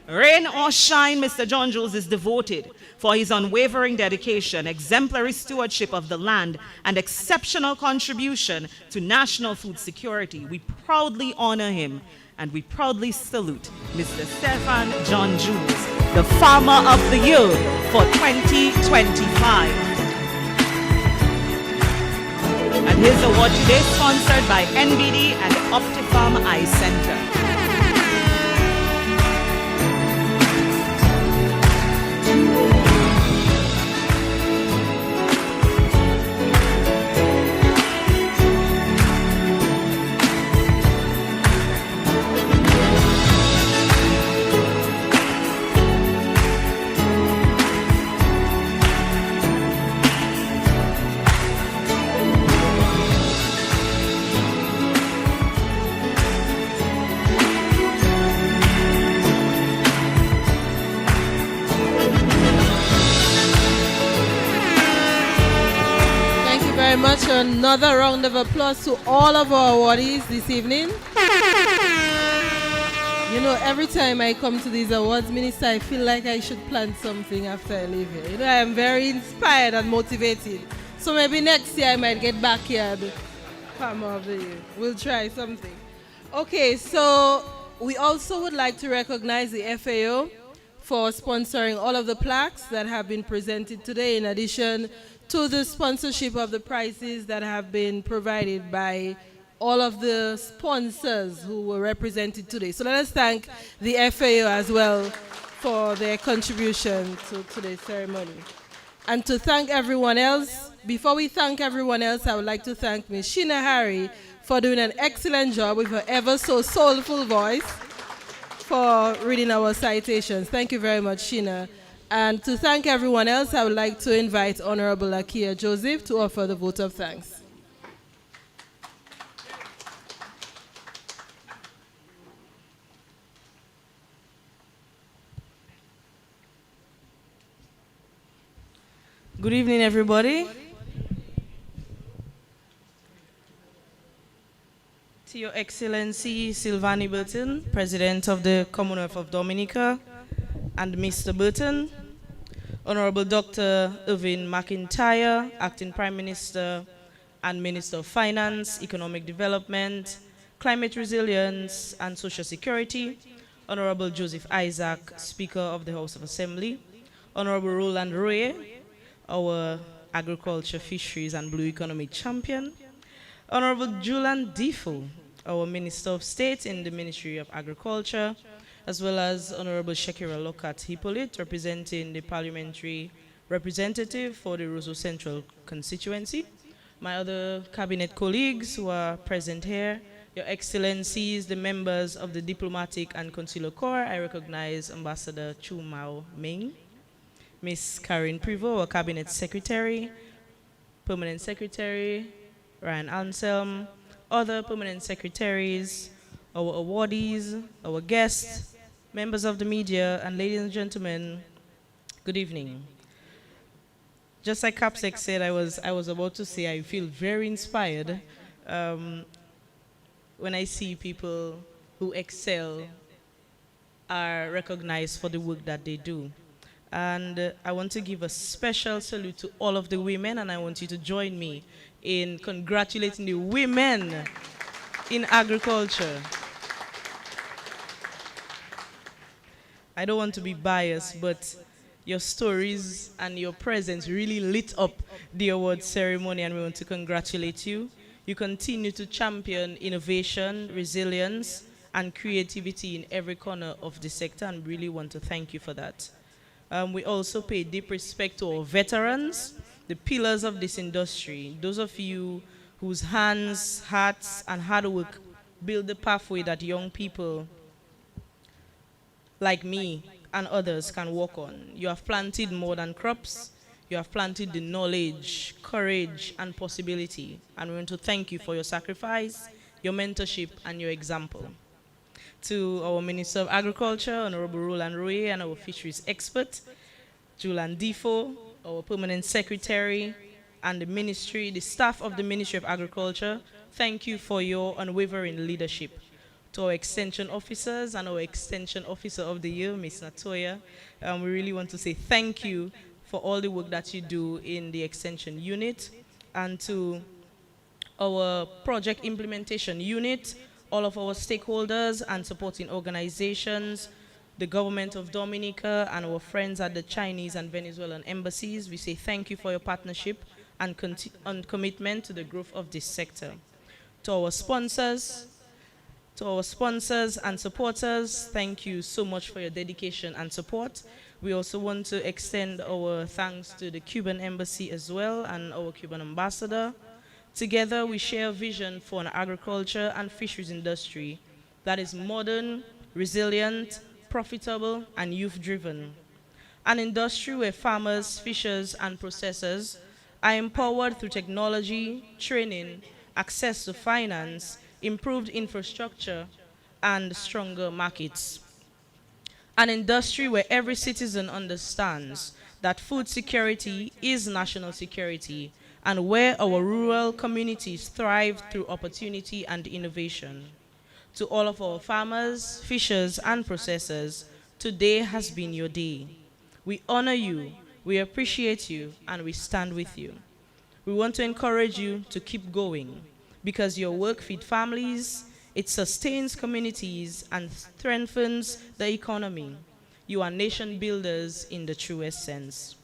Rain or shine, Mr. John Jules is devoted for his unwavering dedication, exemplary stewardship of the land, and exceptional contribution to national food security. We proudly honor him and we proudly salute Mr. Stefan John Jules, the Farmer of the Year for 2025. And his award today sponsored by NBD and Optifarm Eye Center. Much. Another round of applause to all of our awardees this evening. You know, every time I come to these awards, Minister, I feel like I should plant something after I leave here. You know, I am very inspired and motivated. So maybe next year I might get back here, the Farmer of the Year. We'll try something. Okay, so we also would like to recognize the FAO for sponsoring all of the plaques that have been presented today, in addition to the sponsorship of the prizes that have been provided by all of the sponsors who were represented today. So let us thank the FAO as well for their contribution to today's ceremony. And to thank everyone else, before we thank everyone else, I would like to thank Ms. Sheena Harry for doing an excellent job with her ever so soulful voice, for reading our citations. Thank you very much, Sheena. And to thank everyone else, I would like to invite Honorable Akia Joseph to offer the vote of thanks. Good evening, everybody. To Your Excellency Silvani Burton, President of the Commonwealth of Dominica, and Mr. Burton, Honorable Dr. Irvin McIntyre, Acting Prime Minister and Minister of Finance, Economic Development, Climate Resilience and Social Security, Honorable Joseph Isaac, Speaker of the House of Assembly, Honorable Roland Roye, our Agriculture, Fisheries and Blue Economy Champion, Honorable Julian Defoe, our Minister of State in the Ministry of Agriculture, as well as Honorable Shakira Lokat Hippolyte, representing the parliamentary representative for the Roseau Central constituency, my other cabinet colleagues who are present here, Your Excellencies, the members of the Diplomatic and Consular Corps, I recognize Ambassador Chu Mao Ming, Miss Karen Privo, our Cabinet Secretary, Permanent Secretary, Ryan Anselm, other Permanent Secretaries, our awardees, our guests, members of the media, and ladies and gentlemen, good evening. Just like Capsec said, I was about to say I feel very inspired when I see people who excel are recognized for the work that they do. And I want to give a special salute to all of the women, and I want you to join me in congratulating the women in agriculture. I don't want to be biased, but your stories and your presence really lit up the award ceremony, and we want to congratulate you. You continue to champion innovation, resilience, and creativity in every corner of the sector, and really want to thank you for that. We also pay deep respect to our veterans, the pillars of this industry, those of you whose hands, hearts, and hard work build the pathway that young people like me and others can walk on. You have planted more than crops. You have planted the knowledge, courage, and possibility. And we want to thank you for your sacrifice, your mentorship, and your example. To our Minister of Agriculture, Honorable Roland Roye, and our fisheries expert, Julian Defoe, our Permanent Secretary, and the Ministry, the staff of the Ministry of Agriculture, thank you for your unwavering leadership. To our Extension Officers and our Extension Officer of the Year, Ms. Natoya, we really want to say thank you for all the work that you do in the Extension Unit. And to our Project Implementation Unit, all of our stakeholders and supporting organizations, the government of Dominica, and our friends at the Chinese and Venezuelan embassies, we say thank you for your partnership and commitment to the growth of this sector. To our sponsors and supporters, thank you so much for your dedication and support. We also want to extend our thanks to the Cuban embassy as well and our Cuban ambassador. Together, we share a vision for an agriculture and fisheries industry that is modern, resilient, profitable, and youth-driven. An industry where farmers, fishers, and processors are empowered through technology, training, access to finance, improved infrastructure, and stronger markets. An industry where every citizen understands that food security is national security, and where our rural communities thrive through opportunity and innovation. To all of our farmers, fishers, and processors, today has been your day. We honor you, we appreciate you, and we stand with you. We want to encourage you to keep going, because your work feeds families, it sustains communities, and strengthens the economy. You are nation builders in the truest sense.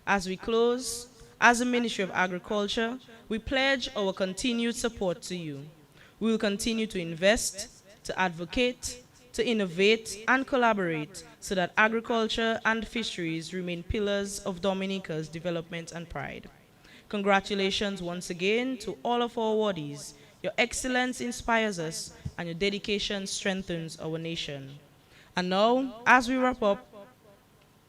As we close, as a Ministry of Agriculture, we pledge our continued support to you. We will continue to invest, to advocate, to innovate, and collaborate so that agriculture and fisheries remain pillars of Dominica's development and pride. Congratulations once again to all of our awardees. Your excellence inspires us, and your dedication strengthens our nation. And now, as we wrap up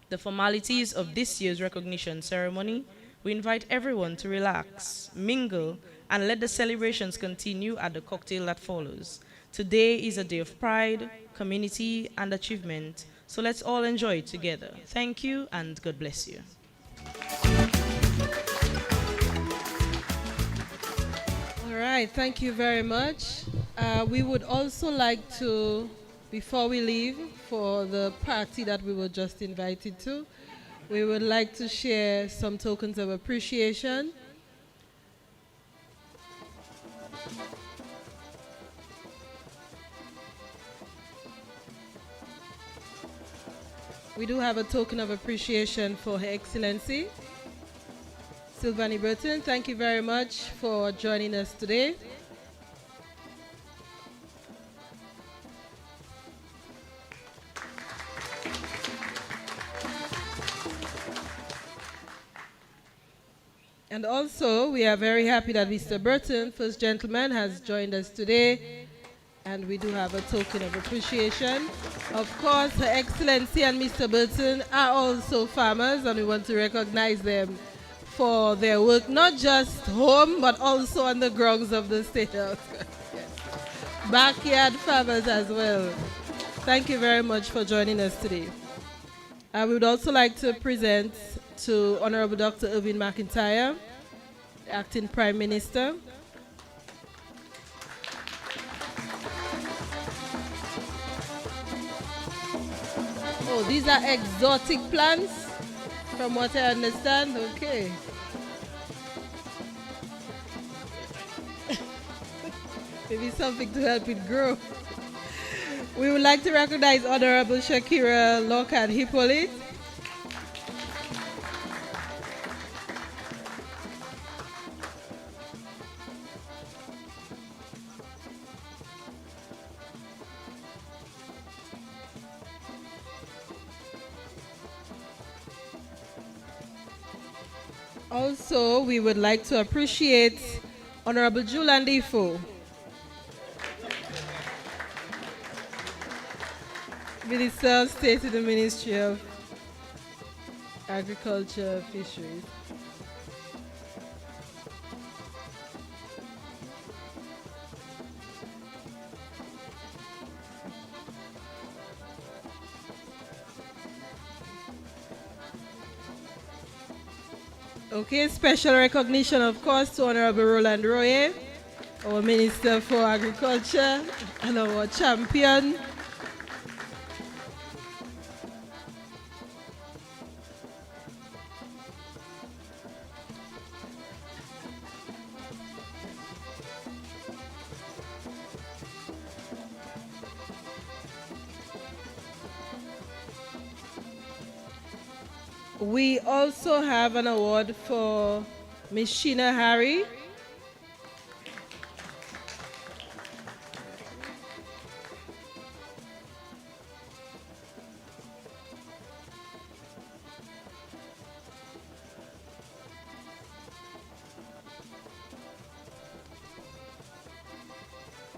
the formalities of this year's recognition ceremony, we invite everyone to relax, mingle, and let the celebrations continue at the cocktail that follows. Today is a day of pride, community, and achievement, so let's all enjoy it together. Thank you, and God bless you. All right, thank you very much. We would also like to, before we leave for the party that we were just invited to, we would like to share some tokens of appreciation. We do have a token of appreciation for Her Excellency, Sylvanie Burton. Thank you very much for joining us today. And also, we are very happy that Mr. Burton, First Gentleman, has joined us today. And we do have a token of appreciation. Of course, Her Excellency and Mr. Burton are also farmers, and we want to recognize them for their work, not just home, but also on the grounds of the State House. Backyard farmers as well. Thank you very much for joining us today. I would also like to present to Honorable Dr. Irvin McIntyre, the Acting Prime Minister. Oh, these are exotic plants, from what I understand. Okay. Maybe something to help it grow. We would like to recognize Honorable Shakira Lockhart Hippolyte. Also, we would like to appreciate Honorable Julian Defoe, Minister of State in the Ministry of Agriculture, Fisheries. Okay, special recognition, of course, to Honorable Roland Royer, our Minister for Agriculture and our champion. We also have an award for Miss Sheena Harry.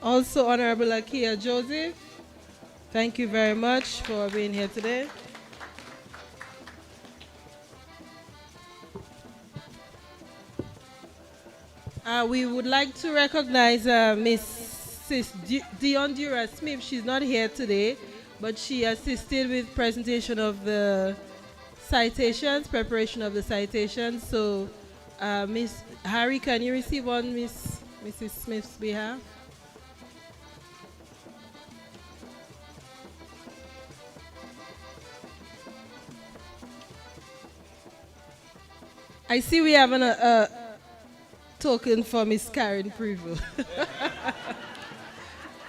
Also, Honorable Akia Joseph, thank you very much for being here today. We would like to recognize Miss Dion Dura Smith. She's not here today, but she assisted with presentation of the citations, preparation of the citations. So, Miss Harry, can you receive on Mrs. Smith's behalf? I see we have a token for Miss Karen Prevost.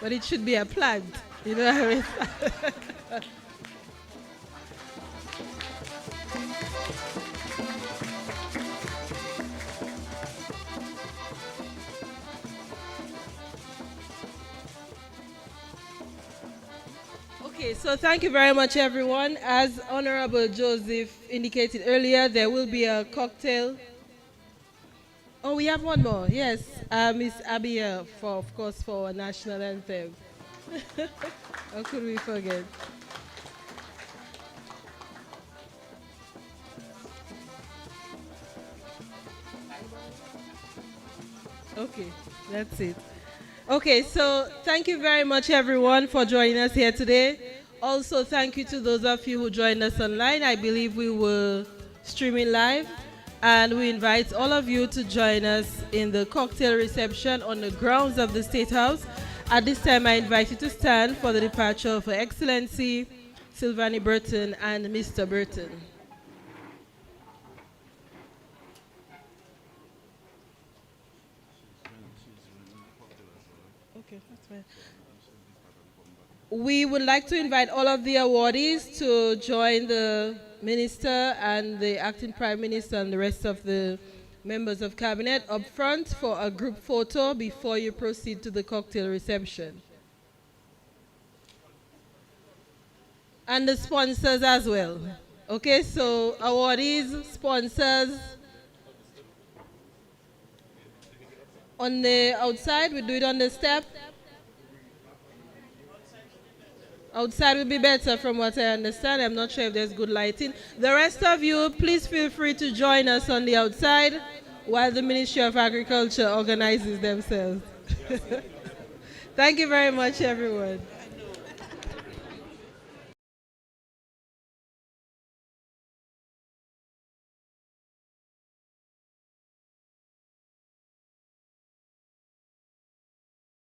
But it should be a plant, you know what I mean? Okay, so thank you very much, everyone. As Honorable Joseph indicated earlier, there will be a cocktail. Oh, we have one more. Yes, Miss Abia, of course, for our national anthem. How could we forget? Okay, that's it. Okay, so thank you very much, everyone, for joining us here today. Also, thank you to those of you who joined us online. I believe we were streaming live, and we invite all of you to join us in the cocktail reception on the grounds of the State House. At this time, I invite you to stand for the departure of Her Excellency Sylvanie Burton and Mr. Burton. Okay, that's fine. We would like to invite all of the awardees to join the minister and the acting prime minister and the rest of the members of cabinet up front for a group photo before you proceed to the cocktail reception. And the sponsors as well. Okay, so awardees, sponsors. On the outside, we do it on the step. Outside would be better from what I understand. I'm not sure if there's good lighting. The rest of you, please feel free to join us on the outside while the Ministry of Agriculture organizes themselves. Thank you very much, everyone.